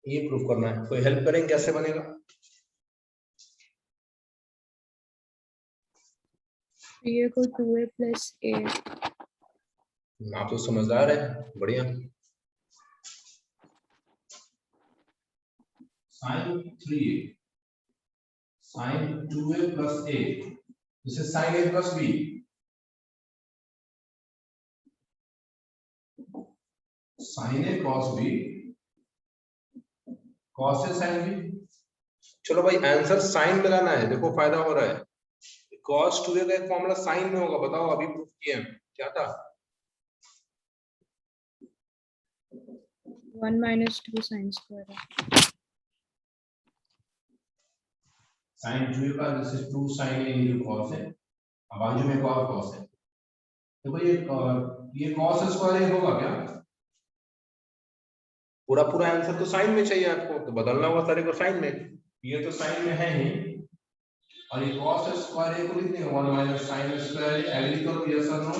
ये प्रूफ करना है, कोई हेल्प करेंगे कैसे बनेगा। ये को 2a प्लस a। आप तो समझदार है, बढ़िया। sin 3a sin 2a plus a, this is sin a plus b, sin a cos b, cos a sin b। चलो भाई आंसर साइन लगाना है, देखो फायदा हो रहा है। cos 2a का एक फॉर्मूला साइन में होगा, बताओ अभी प्रूफ किए हैं, क्या था। 1 minus 2 sin square है। sin 2a का this is 2 sin a into cos a, अब बाजू में एक और cos है, देखो ये cos स्क्वायर a होगा क्या, पूरा पूरा आंसर तो साइन में चाहिए आपको, तो बदलना होगा सारे को साइन में, ये तो साइन में है ही, और ये cos स्क्वायर a को लिख देंगे 1 minus sin square a। Agree करो, यस और नो।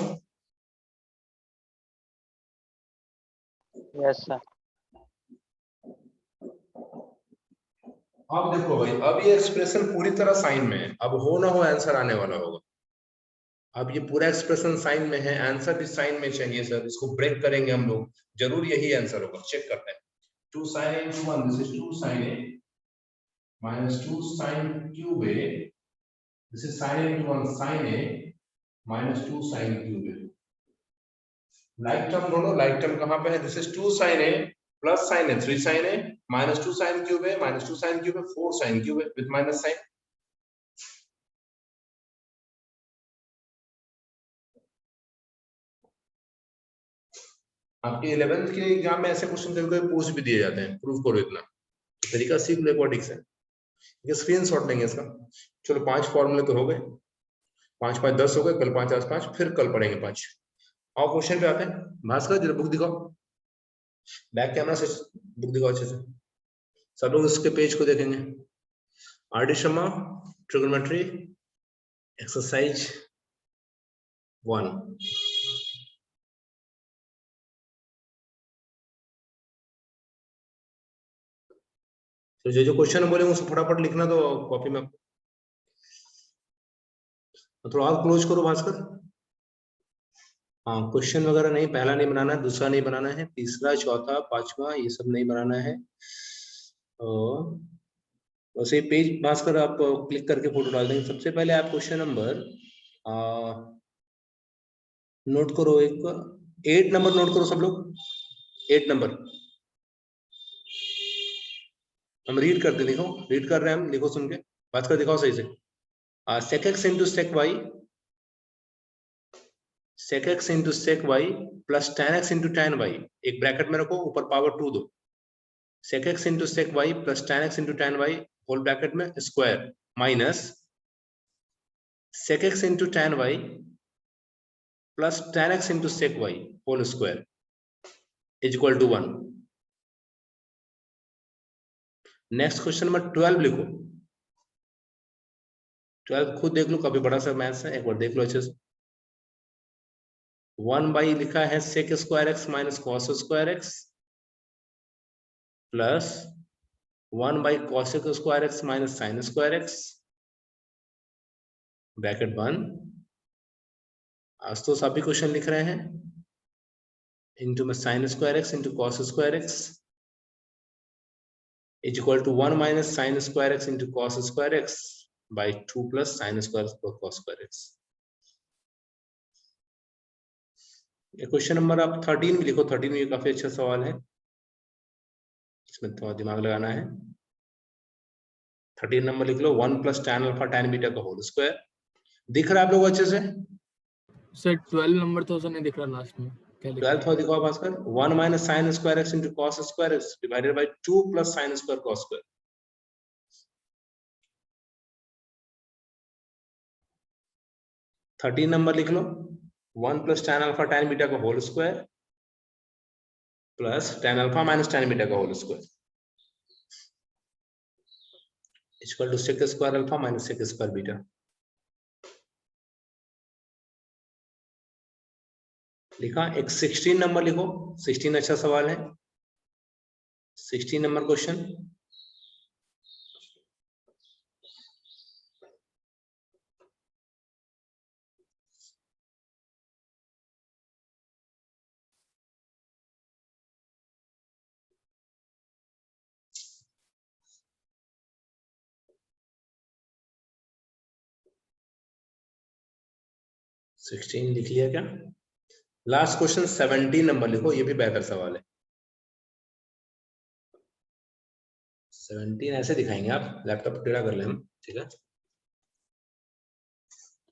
Yes sir. अब देखो भाई, अब ये एक्सप्रेशन पूरी तरह साइन में है, अब हो ना हो आंसर आने वाला होगा। अब ये पूरा एक्सप्रेशन साइन में है, आंसर भी साइन में चाहिए सर, इसको ब्रेक करेंगे हम लोग, जरूर यही आंसर होगा, चेक करते हैं। 2 sin a into 1, this is 2 sin a minus 2 sin cube a, this is sin a into 1 sin a minus 2 sin cube a। Like term ढूंढो, लाइक टर्म कहां पे है? This is 2 sin a plus sin a, 3 sin a minus 2 sin cube a minus 2 sin cube a 4 sin cube a with minus sign। आपके 11th के exam में ऐसे question कभी कभी पूछ भी दिए जाते हैं, प्रूफ करो इतना, तरीका सीख लो एक बार ठीक से। ये स्क्रीनशॉट लेंगे इसका। चलो 5 फॉर्मूले तो हो गए, 5 5 10 हो गए, कल 5 आज 5, फिर कल पढ़ेंगे 5। और क्वेश्चन पे आते हैं। भास्कर जरा बुक दिखाओ, बैक कैमरा से बुक दिखाओ अच्छे से, सब लोग इसके पेज को देखेंगे। R D Sharma, trigonometry, exercise 1। तो जो क्वेश्चन बोले उसको फटाफट लिखना, तो कॉपी में थोड़ा और क्लोज करो भास्कर। हाँ, क्वेश्चन वगैरह नहीं, पहला नहीं बनाना है, दूसरा नहीं बनाना है, तीसरा चौथा पांचवा ये सब नहीं बनाना है। वैसे पेज भास्कर आप क्लिक करके फोटो डाल देंगे। सबसे पहले आप क्वेश्चन नंबर नोट करो, 8 नंबर नोट करो सब लोग। 8 नंबर हम रीड करते, लिखो, रीड कर रहे हैं हम, लिखो सुन के, बात कर दिखाओ सही से। sec x into sec y, sec x into sec y plus tan x into tan y, एक ब्रैकेट में रखो, ऊपर पावर 2 दो। sec x into sec y plus tan x into tan y whole bracket में square minus sec x into tan y plus tan x into sec y whole square is equal to 1। Next question number 12 लिखो। 12 खुद देख लो, काफी बड़ा सा maths है, एक बार देख लो अच्छे से। 1 बाई लिखा है sec square x minus cos square x plus 1 by cosec square x minus sin square x bracket बंद। आज तो सभी क्वेश्चन लिख रहे हैं, इंटू में sin square x into cos square x is equal to 1 minus sin square x into cos square x by 2 plus sin square cos square x. ये question number आप 13 भी लिखो। 13 ये काफी अच्छा सवाल है, इसमें थोड़ा दिमाग लगाना है। 13 नंबर लिख लो। 1 plus tan alpha tan beta का होल स्क्वायर। दिख रहा है आप लोग अच्छे से? सर 12 नंबर तो नहीं दिख रहा लास्ट में, क्या लिखा 12 थोड़ा दिखाओ Bhaskar. 1 minus sin square x into cos square x divided by 2 plus sin square cos square. 13 number लिख लो। 1 plus tan alpha tan beta का whole square plus tan alpha minus tan beta का whole square equal to sec square alpha minus sec square beta. लिखा। एक 16 number लिखो। 16 अच्छा सवाल है। 16 नंबर क्वेश्चन। सिक्सटीन लिख लिया क्या? लास्ट क्वेश्चन 17 नंबर लिखो, ये भी बेहतर सवाल है। 17 ऐसे दिखाएंगे आप, लैपटॉप टेढ़ा कर ले हम, ठीक है?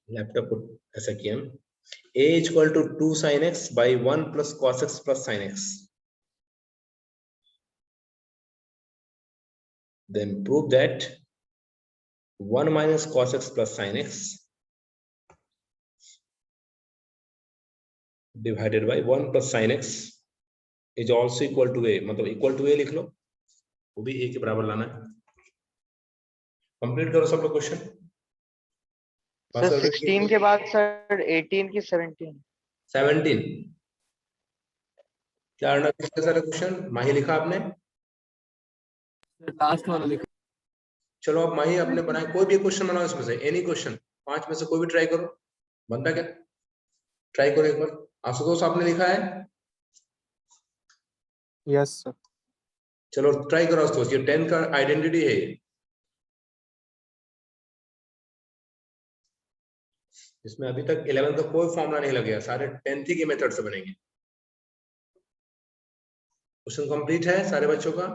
लैपटॉप को ऐसा किया हम। a equal to 2 sin x by 1 plus cos x plus sin x, then prove that 1 minus cos x plus sin x divided by 1 plus sin x is also equal to a, मतलब equal to a लिख लो, वो भी a के बराबर लाना है। Complete करो सब लोग क्वेश्चन। सर 16 के बाद सर 18 की 17। 17 क्या अर्णव किसके सारे क्वेश्चन माही लिखा आपने? लास्ट वाला लिखा। चलो आप माही अपने बनाए, कोई भी क्वेश्चन बनाओ इसमें से, एनी क्वेश्चन, 5 में से कोई भी ट्राई करो। बनता क्या? ट्राई करो एक बार। आशुतोष आपने लिखा है? Yes sir. चलो ट्राई करो आशुतोष, ये 10 का आइडेंटिटी है। इसमें अभी तक 11 का कोई फॉर्मूला नहीं लगेगा, सारे 10th के मेथड से बनेंगे। क्वेश्चन कंप्लीट है सारे बच्चों का?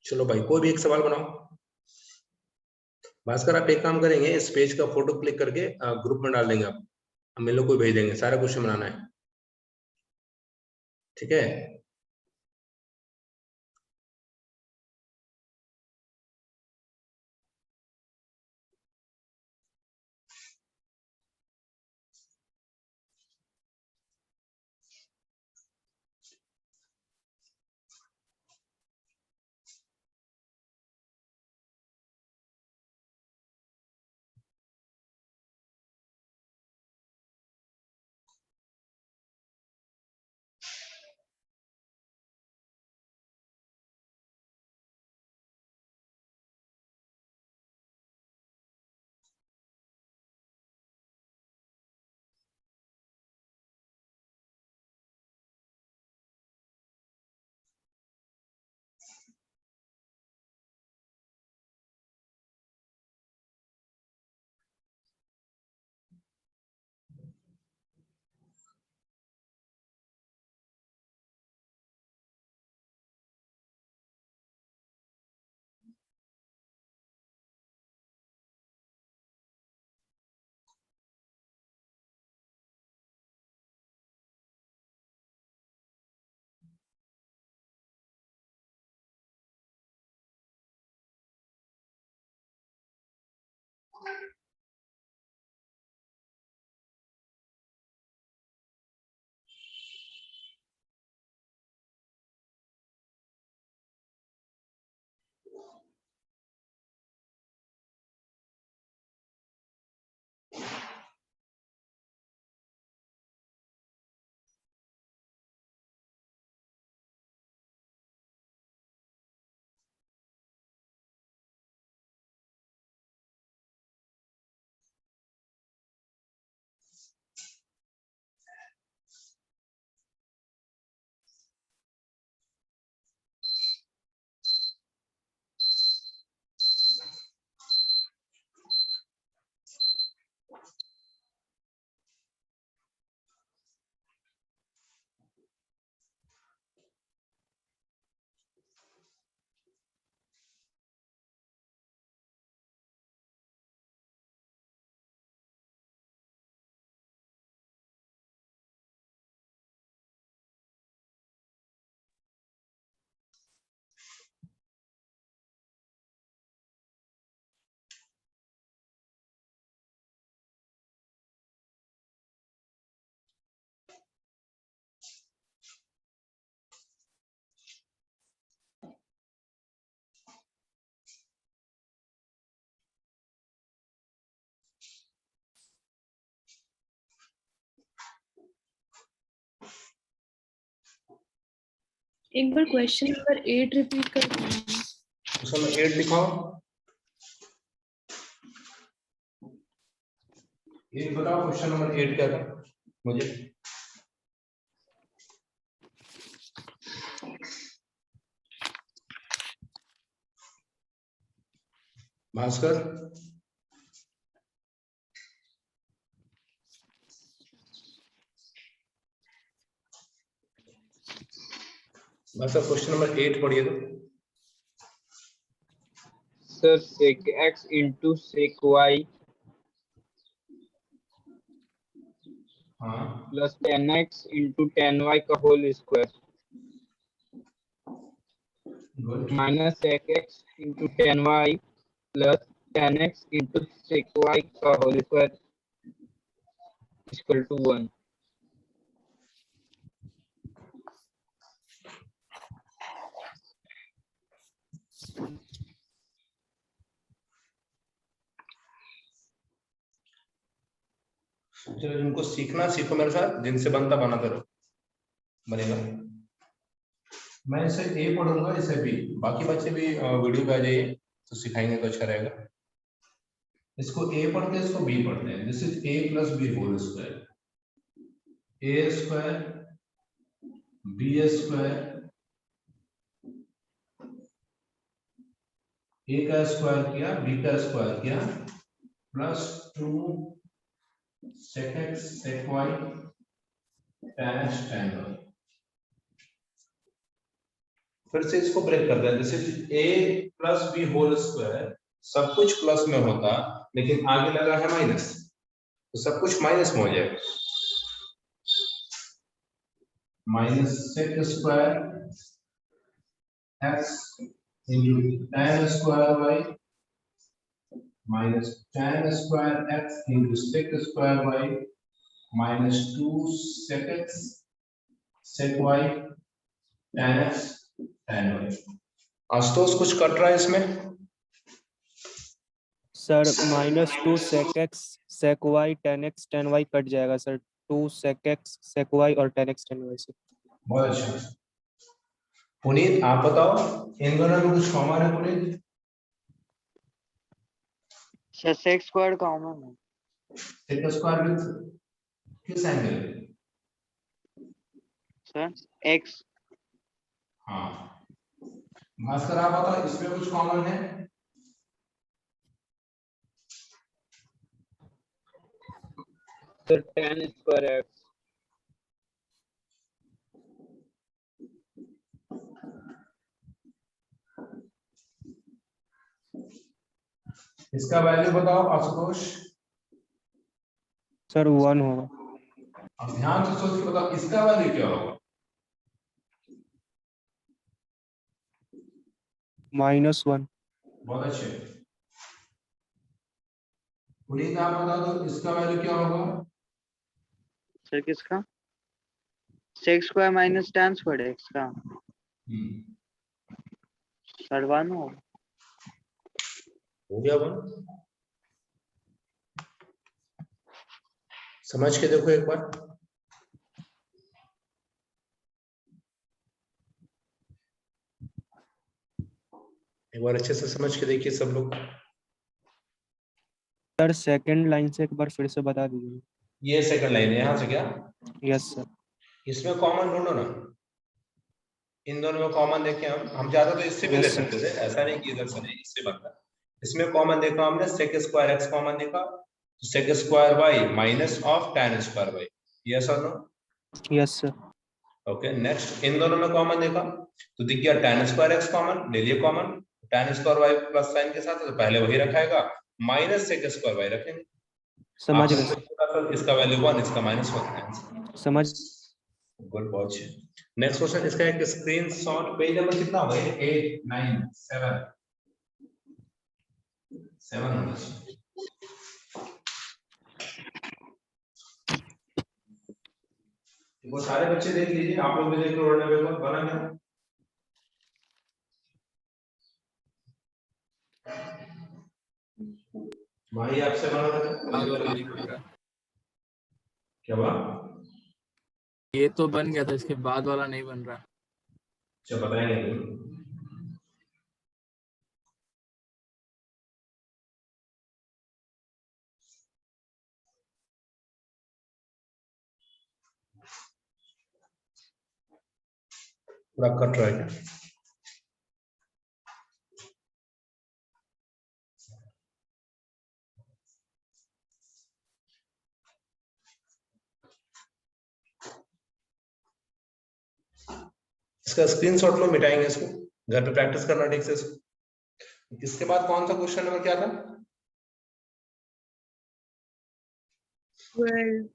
चलो भाई, कोई भी एक सवाल बनाओ। भास्कर आप एक काम करेंगे, इस पेज का फोटो क्लिक करके ग्रुप में डाल देंगे, आप हम इन लोग को भेज देंगे, सारा क्वेश्चन बनाना है, ठीक है? एक बार क्वेश्चन नंबर 8 रिपीट कर देना। क्वेश्चन नंबर 8 दिखाओ। ये बताओ क्वेश्चन नंबर 8 क्या था मुझे? भास्कर, भास्कर क्वेश्चन नंबर 8 पढ़िए तो। Sir sec x into sec y हाँ plus tan x into tan y का whole square good. Minus sec x into tan y plus tan x into sec y का whole square equal to 1। चलो जिनको सीखना सीखो मेरे साथ, जिनसे बनता बनाते रहो, बनेगा। मैं इसे ए पढ़ूंगा, इसे बी, बाकी बच्चे भी वीडियो पे आ जाइए तो सिखाएंगे तो अच्छा रहेगा। इसको ए पढ़ते हैं, इसको बी पढ़ते हैं। This is A plus B whole square, A square B square, A का स्क्वायर किया बी का स्क्वायर किया plus 2 sec x sec y tan x tan y। फिर से इसको ब्रेक करते हैं। This is a plus B whole square, सब कुछ प्लस में होता लेकिन आगे लगा है माइनस, तो सब कुछ माइनस में हो जाएगा। Minus sec square x into tan square y minus tan square x into sec square y minus 2 sec x sec y tan x tan y। Ashutosh कुछ कट रहा है इसमें? Sir -2 sec x sec y tan x tan y cut जाएगा sir, 2 sec x sec y और tan x tan y से। बहुत अच्छा। पुनीत आप बताओ, इन दोनों में कुछ कॉमन है Puneet? Sir sec square common है। sec स्क्वायर विद किस एंगल? Sir x। हाँ भास्कर आप बताओ, इसमें कुछ कॉमन है? Sir, tan square x. इसका वैल्यू बताओ आशुतोष। सर 1 होगा। अब ध्यान से सोच के बताओ इसका वैल्यू क्या होगा? -1। बहुत अच्छे। पुनीत आप बता दो इसका वैल्यू क्या होगा? सर किसका? Sec square minus tan square x का सर 1 हो गया वन। समझ के देखो एक बार। एक बार अच्छे से समझ के देखिए सब लोग। सर सेकंड लाइन से एक बार फिर से बता दीजिए। ये सेकंड लाइन है, यहाँ से क्या? Yes sir. इसमें कॉमन ढूंढो ना। इन दोनों में कॉमन देखे हम ज्यादा तो इससे भी ले Yes, sir. सकते थे, ऐसा नहीं कि इधर से नहीं, इससे बनता है। इसमें कॉमन देखा हमने, sec स्क्वायर x कॉमन देखा, तो sec square y minus of tan square y। Yes और no? Yes sir. Okay next, इन दोनों में कॉमन देखा तो दिख गया tan स्क्वायर x कॉमन, ले लिए common, tan square y plus sign के साथ तो पहले वही रखाएगा, माइनस sec स्क्वायर y रखेंगे। समझ आपसे गए सर। पूछा था, इसका वैल्यू 1, इसका -1 है। समझ। गुड, बहुत अच्छे। नेक्स्ट क्वेश्चन, इसका एक स्क्रीनशॉट, पेज नंबर कितना होगा? 8 9 7 होना चाहिए। वो सारे बच्चे देख लीजिए, आप लोग भी देख लो। रोल नंबर बना क्या? भाई आपसे बना था बाद वाला नहीं बन रहा। क्या हुआ? ये तो बन गया था, इसके बाद वाला नहीं बन रहा। अच्छा बताएंगे। पूरा कट रहा है क्या? इसका स्क्रीनशॉट लो, मिटाएंगे इसको, घर पे प्रैक्टिस करना ठीक से इसको। इसके बाद कौन सा क्वेश्चन नंबर क्या था? 12।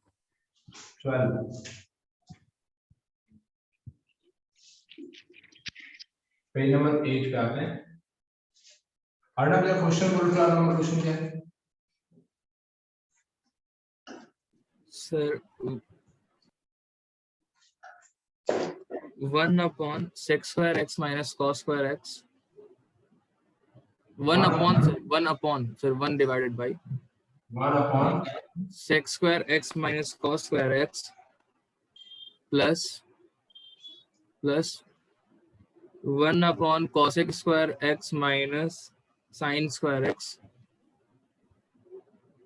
पेज नंबर 8 पे आते हैं। अर्णव क्या क्वेश्चन बोल रहा नंबर क्वेश्चन क्या है? Sir 1 sec square x minus cos square x 1 divided by 1 sec square x minus cos square x plus 1 upon cosec square x minus sine square x।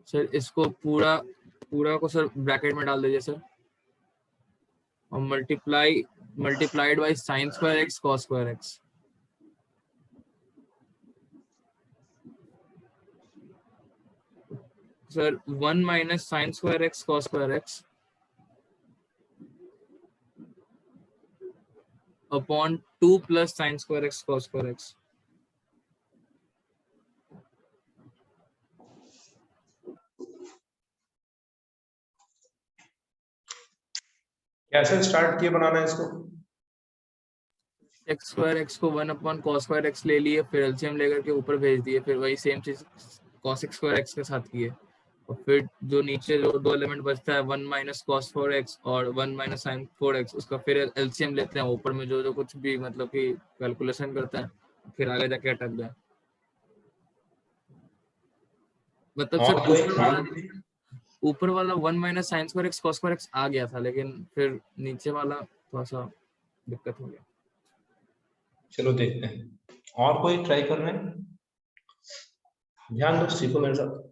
Sir इसको पूरा को सर ब्रैकेट में डाल दीजिए sir, और multiplied by sine square x cos square x। Sir 1 minus sine square x cos square x upon 2 plus sine square x cos square x। कैसे start किए बनाना है इसको? एक्स स्क्वायर एक्स को 1 upon cos square x ले लिए, फिर LCM लेकर के ऊपर भेज दिए, फिर वही सेम चीज cos स्क्वायर एक्स के साथ किए, और फिर जो नीचे जो दो एलिमेंट बचता है 1 माइनस cos 4x और 1 माइनस sin 4x, उसका फिर एलसीएम लेते हैं, ऊपर में जो कुछ भी मतलब कि कैलकुलेशन करता है, फिर आगे जाके अटक जाए। मतलब और कोई सर ऊपर वाला 1 minus sine square x cos square x आ गया था, लेकिन फिर नीचे वाला थोड़ा सा दिक्कत हो गया। चलो देखते हैं, और कोई ट्राई कर रहे हैं? ध्यान दो, सीखो मेरे साथ,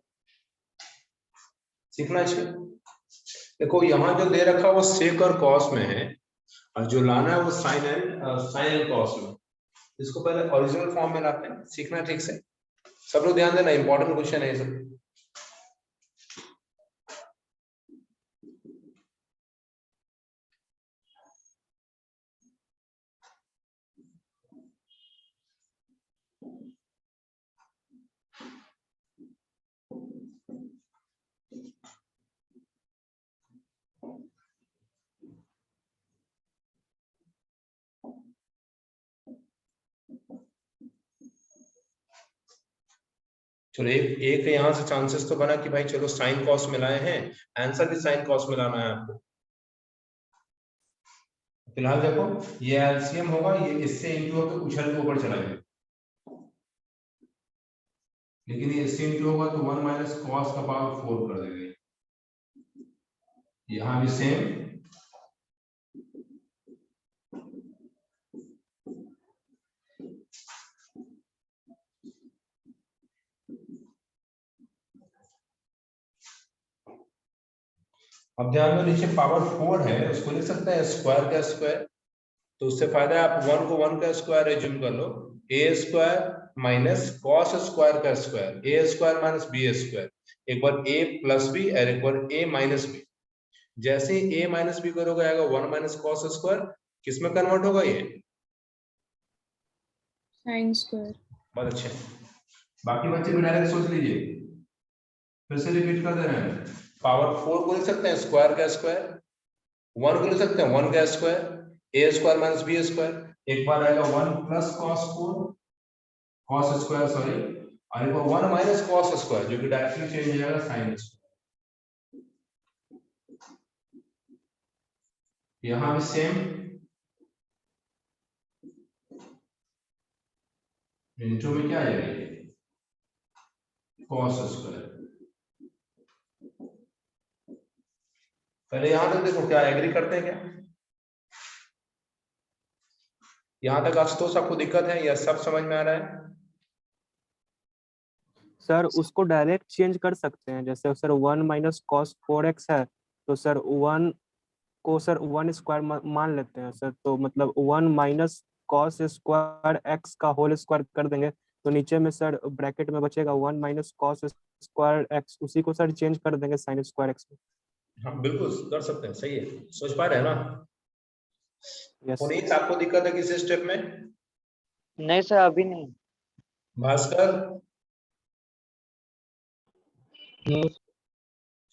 सीखना चाहिए। देखो यहाँ जो दे रखा है वो सेक और कॉस में है, और जो लाना है वो साइन एंड कॉस में। इसको पहले ओरिजिनल फॉर्म में लाते हैं, सीखना ठीक से। सब लोग ध्यान देना, इंपॉर्टेंट क्वेश्चन है ये सब। चलो एक यहाँ से चांसेस तो बना कि भाई चलो साइन कॉस मिलाए हैं, आंसर भी साइन कॉस मिलाना है आपको। फिलहाल देखो ये एलसीएम होगा, ये इससे इंटू होकर उछल के ऊपर चला जाएगा, लेकिन ये इससे इंटू होगा तो 1 माइनस कॉस का पावर 4 कर देगा। यहाँ भी सेम, अब ध्यान दो नीचे पावर 4 है, उसको लिख सकते हैं स्क्वायर का स्क्वायर, तो उससे फायदा है आप 1 को 1 का स्क्वायर एज्यूम कर लो, ए स्क्वायर माइनस कॉस स्क्वायर का square, A square minus B square, एक बार ए प्लस बी और एक बार ए माइनस बी। जैसे ही ए माइनस बी करोगे आएगा 1 माइनस कॉस स्क्वायर, किसमें कन्वर्ट होगा ये? Sine square. बहुत अच्छे, बाकी बच्चे भी डायरेक्ट सोच लीजिए, फिर से रिपीट कर दे रहे हैं। पावर 4 को लिख सकते हैं स्क्वायर का स्क्वायर, 1 को लिख सकते हैं 1 का square, A square minus B square, एक बार आएगा 1 plus cos 4 cos square sorry, और एक बार 1 माइनस कॉस स्क्वायर जो कि डायरेक्टली चेंज हो जाएगा साइन स्क्वायर। यहां भी सेम, इंटू में क्या आ जाएगा कॉस स्क्वायर। पहले यहां तक देखो, क्या एग्री करते हैं क्या? यहां तक आशुतोष आपको दिक्कत है या सब समझ में आ रहा है? सर उसको डायरेक्ट चेंज कर सकते हैं, जैसे सर 1 माइनस कॉस 4x है, तो सर 1 को सर 1 स्क्वायर मान लेते हैं सर, तो मतलब 1 माइनस कॉस स्क्वायर x का होल स्क्वायर कर देंगे, तो नीचे में सर ब्रैकेट में बचेगा 1 माइनस कॉस स्क्वायर x, उसी को सर चेंज कर देंगे साइन स्क्वायर x में। हाँ बिल्कुल कर सकते हैं, सही है, सोच पा रहे हैं ना? यस पुनीत आपको दिक्कत है किसी स्टेप में? नहीं सर, अभी नहीं। भास्कर?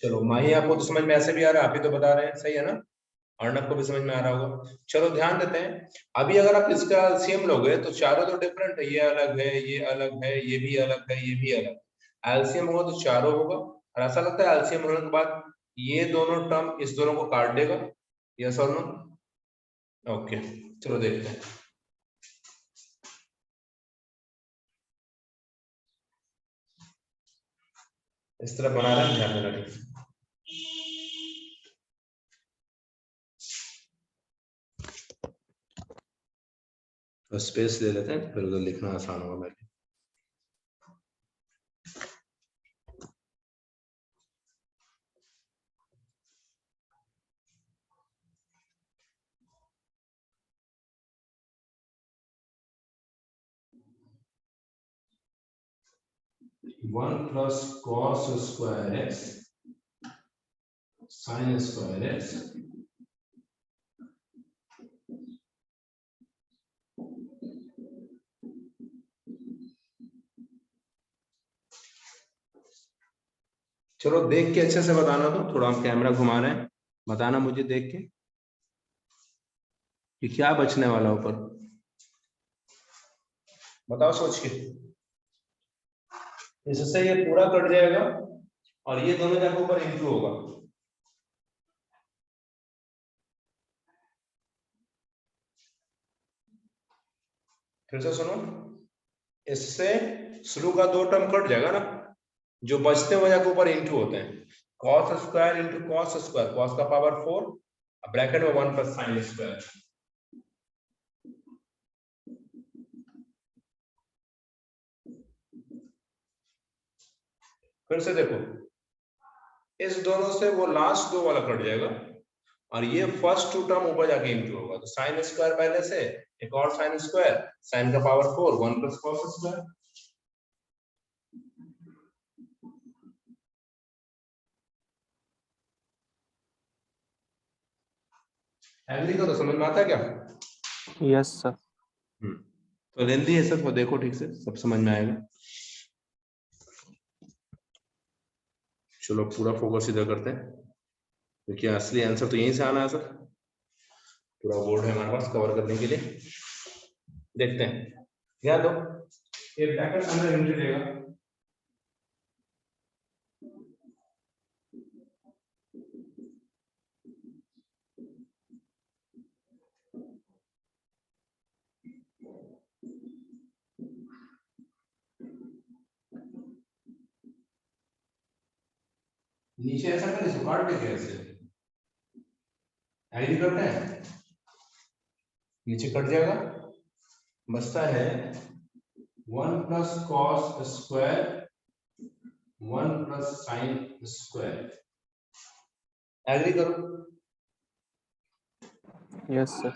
चलो माही आपको तो समझ में ऐसे भी आ रहा है, आप ही तो बता रहे हैं, सही है ना? अर्णव को भी समझ में आ रहा होगा। चलो ध्यान देते हैं, अभी अगर आप इसका एलसीएम लोगे तो चारों तो डिफरेंट है, ये अलग है, ये अलग है, ये भी अलग है, ये भी अलग। एलसीएम होगा तो चारों होगा, और ऐसा लगता है एलसीएम होने के बाद ये दोनों टर्म इस दोनों को काट देगा, यस और नो? ओके चलो देखते हैं। इस तरह बना रहे हैं, ध्यान देना ठीक है। तो स्पेस ले लेते हैं, फिर उधर लिखना आसान होगा मेरे लिए। One plus cos square x sign square x चलो देख के अच्छे से बताना, तो थोड़ा हम कैमरा घुमा रहे हैं, बताना मुझे देख के कि क्या बचने वाला ऊपर, बताओ सोच के। इससे ये पूरा कट जाएगा और ये दोनों जाके ऊपर इंटू होगा। फिर से सुनो, इससे शुरू का दो टर्म कट जाएगा ना, जो बचते हुए जाके ऊपर इंटू होते हैं। Cos square into cos square, cos का पावर 4, ब्रैकेट में 1 प्लस साइन स्क्वायर। फिर से देखो, इस दोनों से वो लास्ट दो वाला कट जाएगा और ये फर्स्ट टू टर्म ऊपर जाके इंटू होगा। तो साइन स्क्वायर पहले से, एक और साइन स्क्वायर, साइन का power 4, 1 plus cos square. Agree करो, समझ में आता है क्या? Yes sir. तो लेंदी है सब, वो देखो ठीक से, सब समझ में आएगा। चलो पूरा फोकस इधर करते हैं, क्योंकि असली आंसर तो यहीं से आना है सर। पूरा बोर्ड है हमारे पास कवर करने के लिए। देखते हैं, ध्यान दो, ये ब्रैकेट अंदर इंटू देगा, नीचे ऐसा कर, इसको काट देंगे ऐसे, एग्री करते हैं, नीचे कट जाएगा, बचता है 1 plus cos square 1 plus sine square. Agree करो। Yes sir.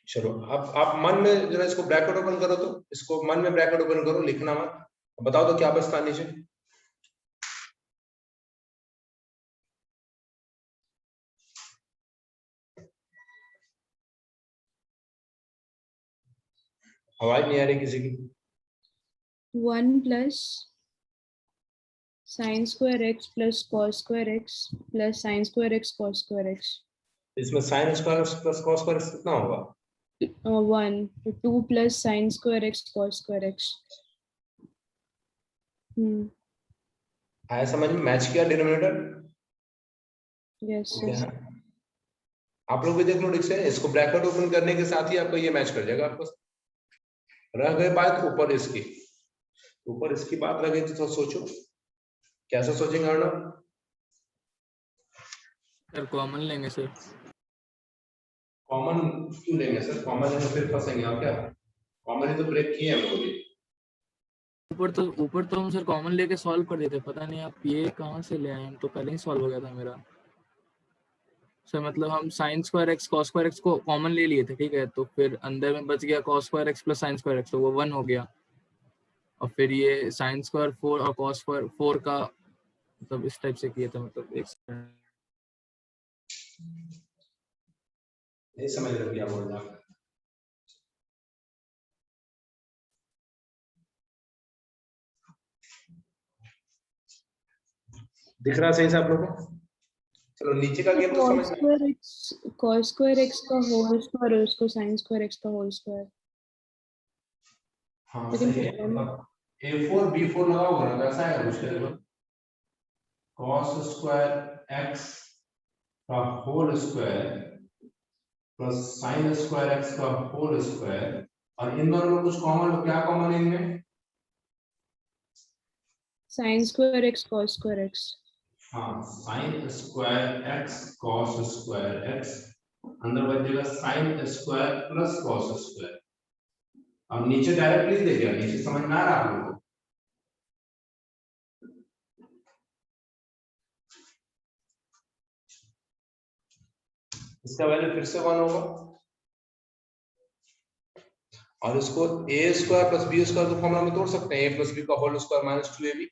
चलो अब आप मन में जरा इसको ब्रैकेट ओपन करो, तो इसको मन में ब्रैकेट ओपन करो, लिखना मत, बताओ तो क्या बचता है नीचे। आवाज नहीं आ रही किसी की। 1 plus sine square x plus cos square x plus sine square x cos square x. इसमें sine square plus cos square कितना होगा? 1 2 plus sine square x cos square x. आया समझ में? मैच किया डिनोमिनेटर? यस क्या यस। है? आप लोग भी देख लो ठीक से, इसको ब्रैकेट ओपन करने के साथ ही आपको ये मैच कर जाएगा। आपको रह गई बात ऊपर इसकी, ऊपर इसकी बात रह गई, तो सोचो कैसे सोचेंगे अर्णव? सर कॉमन लेंगे सर। कॉमन क्यों लेंगे सर? कॉमन है तो फिर फंसेंगे, और क्या? कॉमन ही तो ब्रेक किए हम लोग भी। ऊपर तो हम सर कॉमन लेके सॉल्व कर देते, पता नहीं आप ये कहाँ से ले आए, हम तो पहले ही सॉल्व हो गया था मेरा सर। मतलब हम sign square x cos square x को कॉमन ले लिए थे, ठीक है, तो फिर अंदर में बच गया cos square x plus sine square x, तो वो 1 हो गया। और फिर ये साइन स्क्वायर 4 और कॉस स्क्वायर 4 का मतलब इस टाइप से किया था, मतलब एक नहीं समझ रहे क्या बोल रहा है? दिख रहा सही से आप लोगों को? चलो नीचे का गेम तो समझ में। cos स्क्वायर x का होल स्क्वायर और उसको sin स्क्वायर x का होल स्क्वायर। हाँ लेकिन सही है, A4 B4 लगा होगा ना, वैसा है कुछ करेगा। cos स्क्वायर x का whole square plus sin square x का होल स्क्वायर, और इन दोनों में कुछ कॉमन हो, क्या कॉमन है इनमें? sin square x cos square x। हाँ, sin square x cos square x, अंदर बचेगा sin square plus cos square. अब नीचे डायरेक्ट लिख दे क्या, नीचे समझ में आ रहा है आपको? इसका वैल्यू फिर से 1 होगा और इसको ए स्क्वायर प्लस बी स्क्वायर के फॉर्मूला में तोड़ सकते हैं, ए प्लस बी का होल स्क्वायर माइनस 2ab।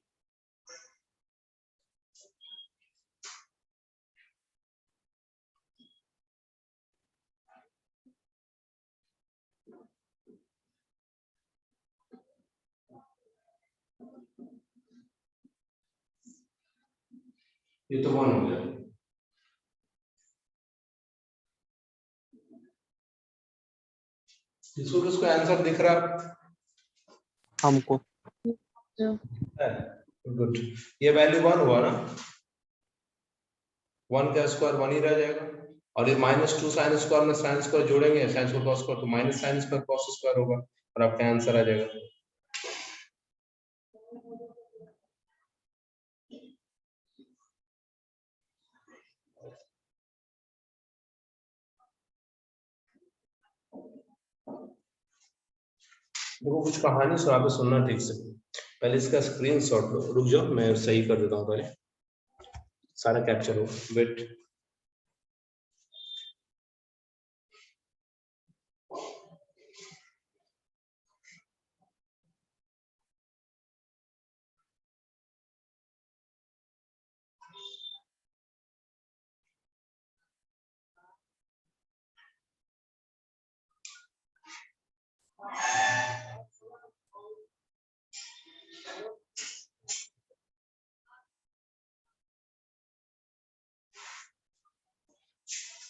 ये तो 1 हो गया। इसको किसको आंसर दिख रहा हमको है? गुड, ये वैल्यू 1 हुआ ना, 1 का स्क्वायर 1 ही रह जाएगा और ये -2 साइन स्क्वायर में साइन स्क्वायर जोड़ेंगे, साइन स्क्वायर कॉस स्क्वायर तो minus sine square cos square होगा और आपका आंसर आ जाएगा। देखो कुछ कहानी सुना पे सुनना ठीक से, पहले इसका स्क्रीनशॉट लो, रुक जाओ मैं सही कर देता हूँ, पहले सारा कैप्चर हो, वेट।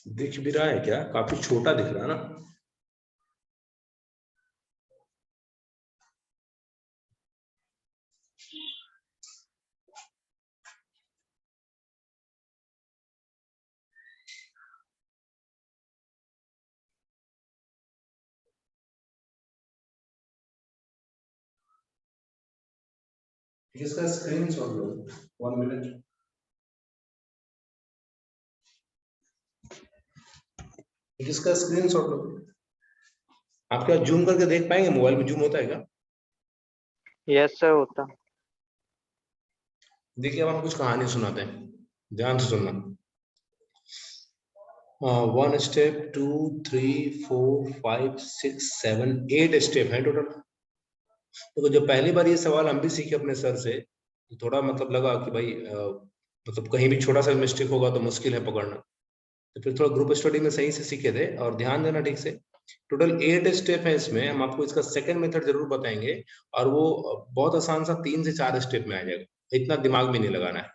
दिख भी रहा है क्या? काफी छोटा दिख रहा है ना? इसका स्क्रीनशॉट लो, 1 मिनट। इसका स्क्रीनशॉट लो। आप क्या जूम करके देख पाएंगे? मोबाइल में जूम होता है क्या? यस सर होता। देखिए अब हम कुछ कहानी सुनाते हैं, ध्यान से सुनना। 1 स्टेप 2 3 4 5 6 7 8 स्टेप है टोटल। तो जब पहली बार ये सवाल हम भी सीखे अपने सर से, तो थोड़ा मतलब लगा कि भाई मतलब कहीं भी छोटा सा मिस्टेक होगा तो मुश्किल है पकड़ना, तो फिर थोड़ा ग्रुप स्टडी में सही से सीखे थे। और ध्यान देना ठीक से, टोटल 8 स्टेप है इसमें, हम आपको इसका सेकंड मेथड जरूर बताएंगे और वो बहुत आसान सा 3 से 4 स्टेप में आ जाएगा, इतना दिमाग भी नहीं लगाना है,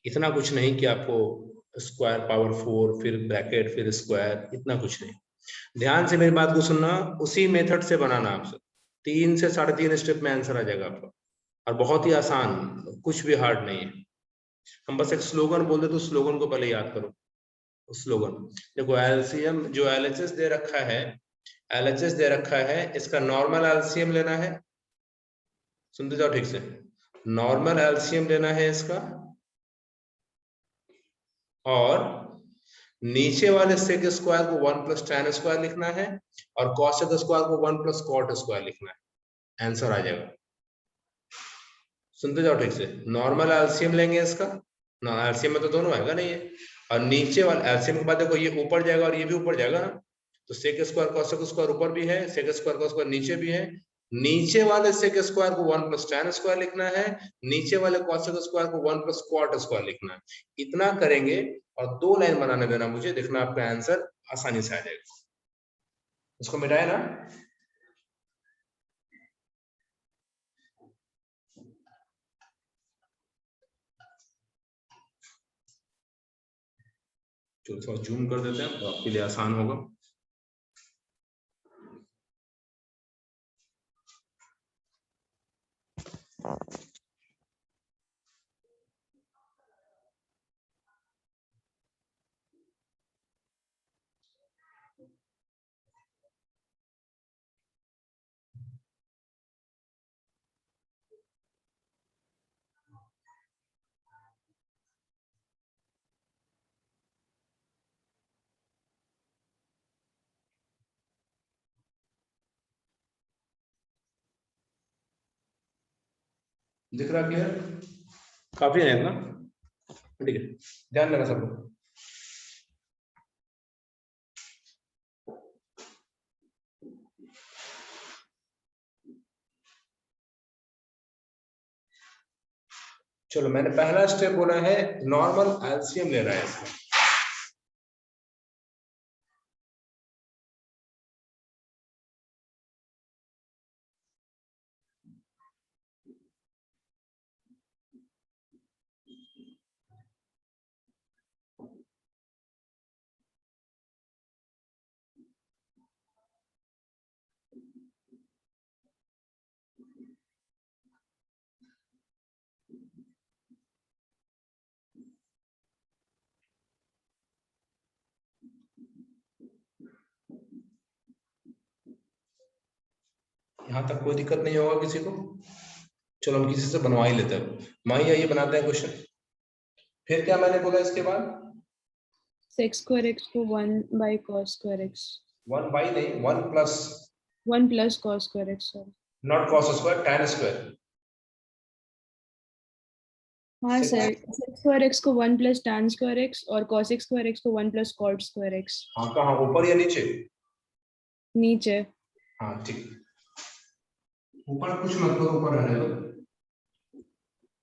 इतना कुछ नहीं कि आपको स्क्वायर पावर 4 फिर ब्रैकेट फिर स्क्वायर, इतना कुछ नहीं। ध्यान से मेरी बात को सुनना, उसी मेथड से बनाना आपसे, 3 से 3.5 स्टेप में आंसर आ जाएगा आपका और बहुत ही आसान, कुछ भी हार्ड नहीं है। हम बस एक स्लोगन बोल दे तो स्लोगन को पहले याद करो। स्लोगन देखो, एलसीएम जो एलएचएस दे रखा है, एलएचएस दे रखा है, इसका नॉर्मल एलसीएम लेना है, सुनते जाओ ठीक से, नॉर्मल एलसीएम लेना है इसका, और नीचे वाले सेक स्क्वायर को 1 प्लस tan स्क्वायर लिखना है और कॉसेक स्क्वायर को 1 प्लस कॉट स्क्वायर लिखना है, आंसर आ जाएगा। सुनते जाओ ठीक से, नॉर्मल एलसीएम लेंगे इसका, ना एलसीएम में तो दोनों आएगा नहीं है, और नीचे वाला एलसीएम के बाद देखो ये ऊपर जाएगा और ये भी ऊपर जाएगा ना, तो सेक स्क्वायर कॉसेक स्क्वायर ऊपर भी है, सेक स्क्वायर कॉस स्क्वायर नीचे भी है, नीचे वाले सेक स्क्वायर को 1 प्लस tan स्क्वायर लिखना है, नीचे वाले कॉसेक स्क्वायर को 1 प्लस कॉट स्क्वायर लिखना है। इतना करेंगे और 2 लाइन बनाने देना मुझे, देखना आपका आंसर आसानी से आ जाएगा। इसको मिटाए ना, चलो थोड़ा जूम कर देते हैं तो आपके लिए आसान होगा। दिख रहा क्लियर? काफी है ना? ठीक है, ध्यान देना सब लोग। चलो, मैंने पहला स्टेप बोला है नॉर्मल एलसीएम ले रहा है इसमें। यहाँ तक कोई दिक्कत नहीं होगा किसी को? चलो हम किसी से बनवा ही लेते हैं। माही आइए बनाते हैं क्वेश्चन। फिर क्या मैंने बोला इसके बाद? sec square x को 1 by cos square x 1 by नहीं, 1 plus 1 plus cos square x sorry not cos square, tan square. हाँ Sec- sir sec square x को 1 plus tan square x और cos square x को 1 plus cot square x हाँ, कहाँ ऊपर या नीचे? नीचे हाँ ठीक, ऊपर कुछ मत करो, ऊपर रहने दो।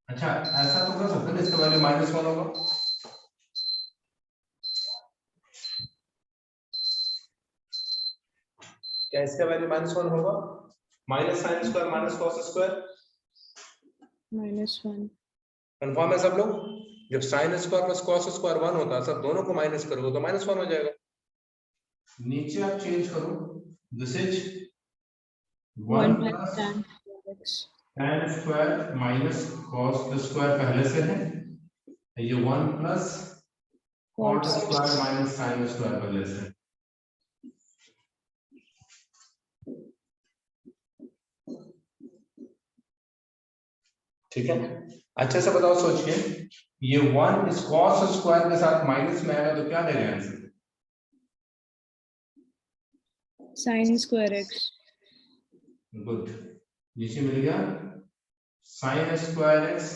अच्छा, ऐसा तो कर सकते हैं, इसका वैल्यू -1 होगा। क्या इसका वैल्यू -1 होगा? Minus sine square minus cos square, -1 confirm है सब लोग? जब sign square plus cos square 1 होता है, सब दोनों को माइनस करोगे तो -1 हो जाएगा। नीचे आप चेंज करो, this is 1 1 plus plus tan square x tan square minus cos square पहले से है, ये 1 plus cot cot square minus sine square पहले से है। ठीक है, अच्छे से बताओ, सोचिए, ये 1 इस कॉस स्क्वायर के साथ माइनस में आएगा तो क्या देगा answer? sin square x good, नीचे मिल गया sign square x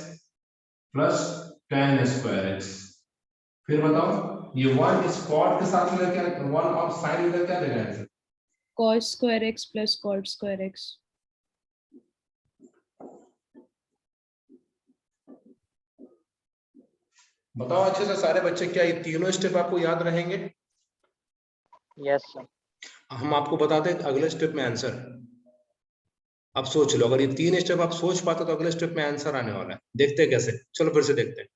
plus tan square x. फिर बताओ, ये 1 इस कॉट के साथ मिला क्या, 1 और साइन मिला क्या देगा answer? cos square x plus cot square x बताओ अच्छे से सारे बच्चे, क्या ये तीनों स्टेप आपको याद रहेंगे? Yes sir. हम आपको बताते हैं अगले स्टेप में आंसर। अब सोच लो, अगर ये 3 स्टेप आप सोच पाते तो अगले स्टेप में आंसर आने वाला है। देखते हैं कैसे, चलो फिर से देखते हैं।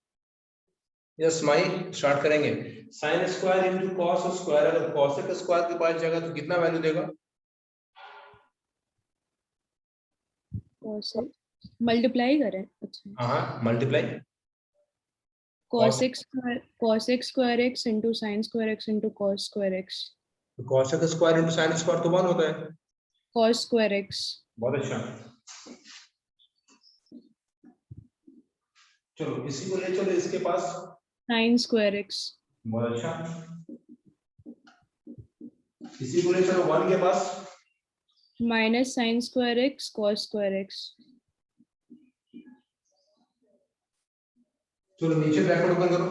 यस माई, स्टार्ट करेंगे। Sine square into cos square, अगर कॉसेक स्क्वायर के पास जाएगा तो कितना वैल्यू देगा? cos मल्टीप्लाई करें अच्छा हाँ, multiply cos square x into sin square x into cos square x cosec square into sine square तो 1 होता है। cos square x बहुत अच्छा, चलो इसी को ले चलो इसके पास। sin square x बहुत अच्छा, इसी को ले चलो 1 के पास। minus sin square x cos square x चलो नीचे ब्रैकेट ओपन करो,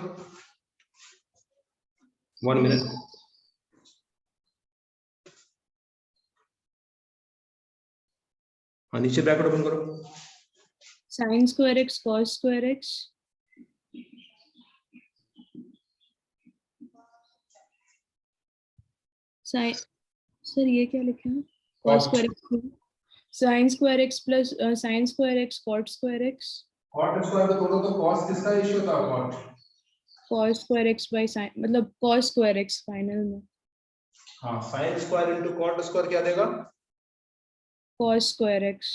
1 मिनट। हाँ, नीचे ब्रैकेट ओपन करो, sin square x cos square x sin sir ये क्या लिखा है cos square x sin square x plus sin square x cot square x cot square को तोड़ो तो कॉस किसका रेशियो था? Cot cos square x by sin मतलब cos square x फाइनल में हाँ, sine square into cot square क्या देगा? cos square x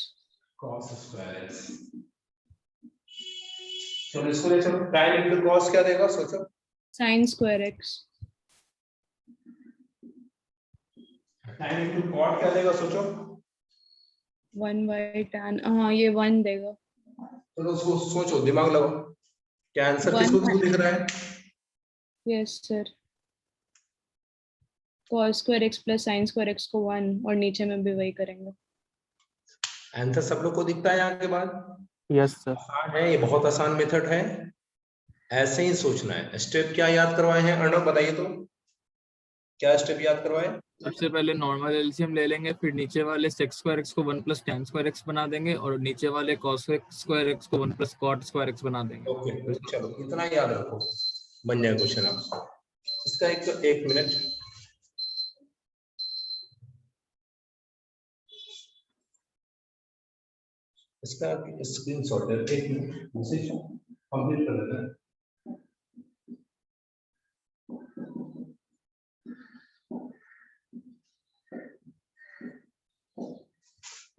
cos square x. चलो इसको ले चलो, tan इनटू कॉस क्या देगा सोचो? sin square x tan into cot क्या देगा सोचो? 1 by tan हाँ ये 1 देगा चलो उसको सोचो, दिमाग लगाओ, क्या आंसर 1 किसको किसको दिख रहा है? Yes sir cos square x plus sin square x को 1 और नीचे में भी वही करेंगे आंसर सब लोग को दिखता है यहाँ के बाद? Yes sir. आसान है, ये बहुत आसान मेथड है, ऐसे ही सोचना है। स्टेप क्या याद करवाए हैं अर्णव, बताइए तो, क्या स्टेप याद करवाए? सबसे पहले नॉर्मल एलसीएम ले लेंगे, फिर नीचे वाले sec स्क्वायर x को 1 प्लस tan स्क्वायर x बना देंगे और नीचे वाले cos स्क्वायर x को 1 प्लस cot स्क्वायर x बना देंगे। ओके, चलो इतना याद रखो, बन जाए क्वेश्चन आपका। इसका एक मिनट, इसका स्क्रीनशॉट है, एक मिनट कंप्लीट कर लेते हैं।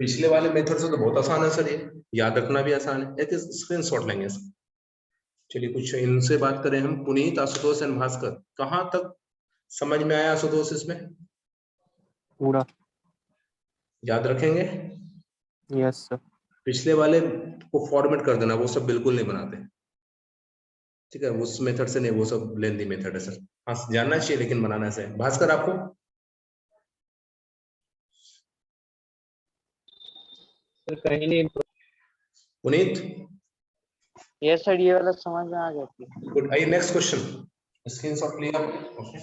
पिछले वाले मेथड से तो बहुत आसान है सर, ये याद रखना भी आसान है, एक स्क्रीनशॉट लेंगे इसका। चलिए कुछ इनसे बात करें हम। पुनीत, आशुतोष एंड भास्कर, कहाँ तक समझ में आया आशुतोष? इसमें पूरा। याद रखेंगे? Yes sir. पिछले वाले को फॉर्मेट कर देना, वो सब बिल्कुल नहीं बनाते, ठीक है? उस मेथड से नहीं, वो सब लेंदी मेथड है सर। हाँ जानना चाहिए लेकिन बनाना से। भास्कर आपको? सर कहीं नहीं। पुनीत? यस सर, ये वाला समझ में आ जाती है। गुड। आइए नेक्स्ट क्वेश्चन, स्क्रीनशॉट लिया आपने? ओके,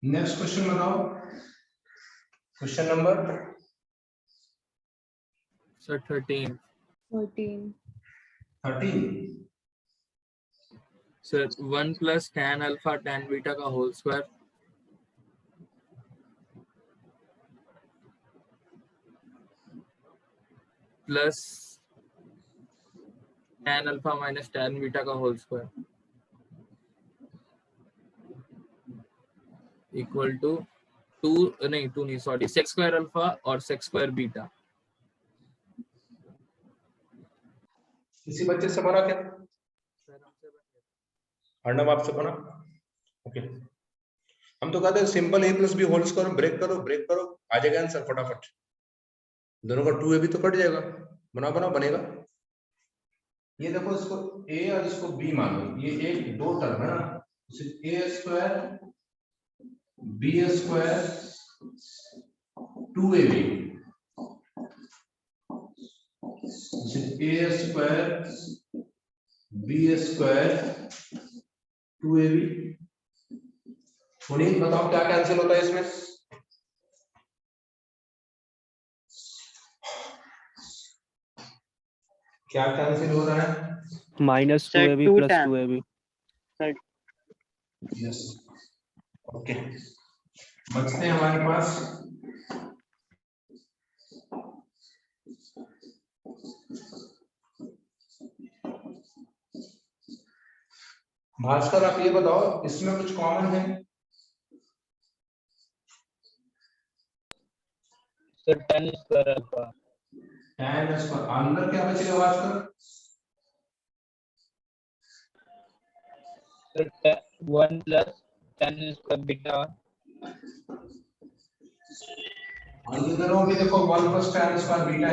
नेक्स्ट क्वेश्चन बताओ। Question number sir 13। 13। Sir 1 plus tan alpha tan beta का whole square plus tan alpha minus tan beta का होल स्क्वायर इक्वल टू 2 नहीं सॉरी sec स्क्वायर अल्फा और sec square beta. किसी बच्चे से बना क्या? अर्णव आपसे बना? ओके, हम तो कहते हैं simple a plus B whole square, break करो आ जाएगा आंसर फटाफट। दोनों का 2a भी तो कट जाएगा, बनेगा। ये देखो, इसको a और इसको b मान लो, ये एक दो टर्म है ना, a square b square 2ab, a square b square 2ab। Puneet बताओ क्या कैंसिल होता है इसमें? क्या कैंसिल हो रहा है? Minus Sir, 2ab 2 plus tan. 2ab। Yes, okay. बचते हैं हमारे पास भास्कर, आप ये बताओ इसमें कुछ कॉमन है? Sir tan square alpha. tan square, अंदर क्या बचेगा Bhaskar? Sir 1 plus tan square beta. अंदर भी देखो 1 प्लस tan स्क्वायर बीटा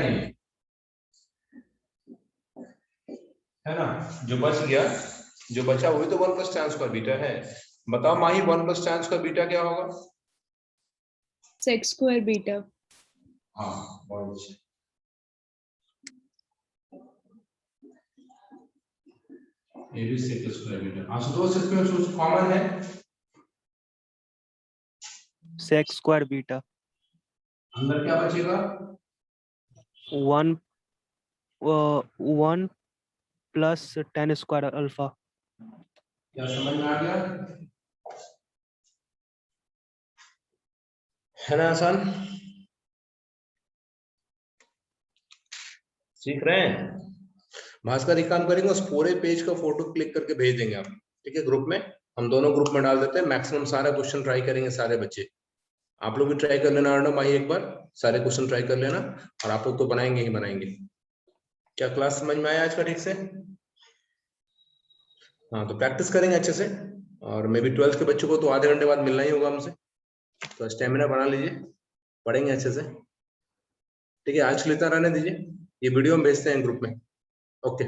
है ना, जो बच गया, जो बचा वही तो 1 प्लस tan स्क्वायर बीटा है। बताओ माही, 1 प्लस tan स्क्वायर बीटा क्या होगा? sec square beta. हाँ, बहुत अच्छे। ये भी sec स्क्वायर बीटा। आशुतोष, इसमें कुछ कॉमन है? sec square beta. अंदर क्या बचेगा? 1 प्लस tan स्क्वायर अल्फा। क्या समझ में आ गया? है ना आसान? सीख रहे हैं? भास्कर एक काम करेंगे, उस पूरे पेज का फोटो क्लिक करके भेज देंगे आप, ठीक है? ग्रुप में, हम दोनों ग्रुप में डाल देते हैं। मैक्सिमम सारा क्वेश्चन ट्राई करेंगे सारे बच्चे। आप लोग भी ट्राई कर लेना अर्णव, माही एक बार सारे क्वेश्चन ट्राई कर लेना, और आप लोग तो बनाएंगे ही बनाएंगे। क्या क्लास समझ में आया आज का ठीक से? हाँ, तो प्रैक्टिस करेंगे अच्छे से, और मे बी 12th के बच्चों को तो आधे घंटे बाद मिलना ही होगा हमसे, तो स्टेमिना बना लीजिए, पढ़ेंगे अच्छे से, ठीक है? आज के लिए इतना रहने दीजिए, ये वीडियो हम भेजते हैं ग्रुप में। ओके।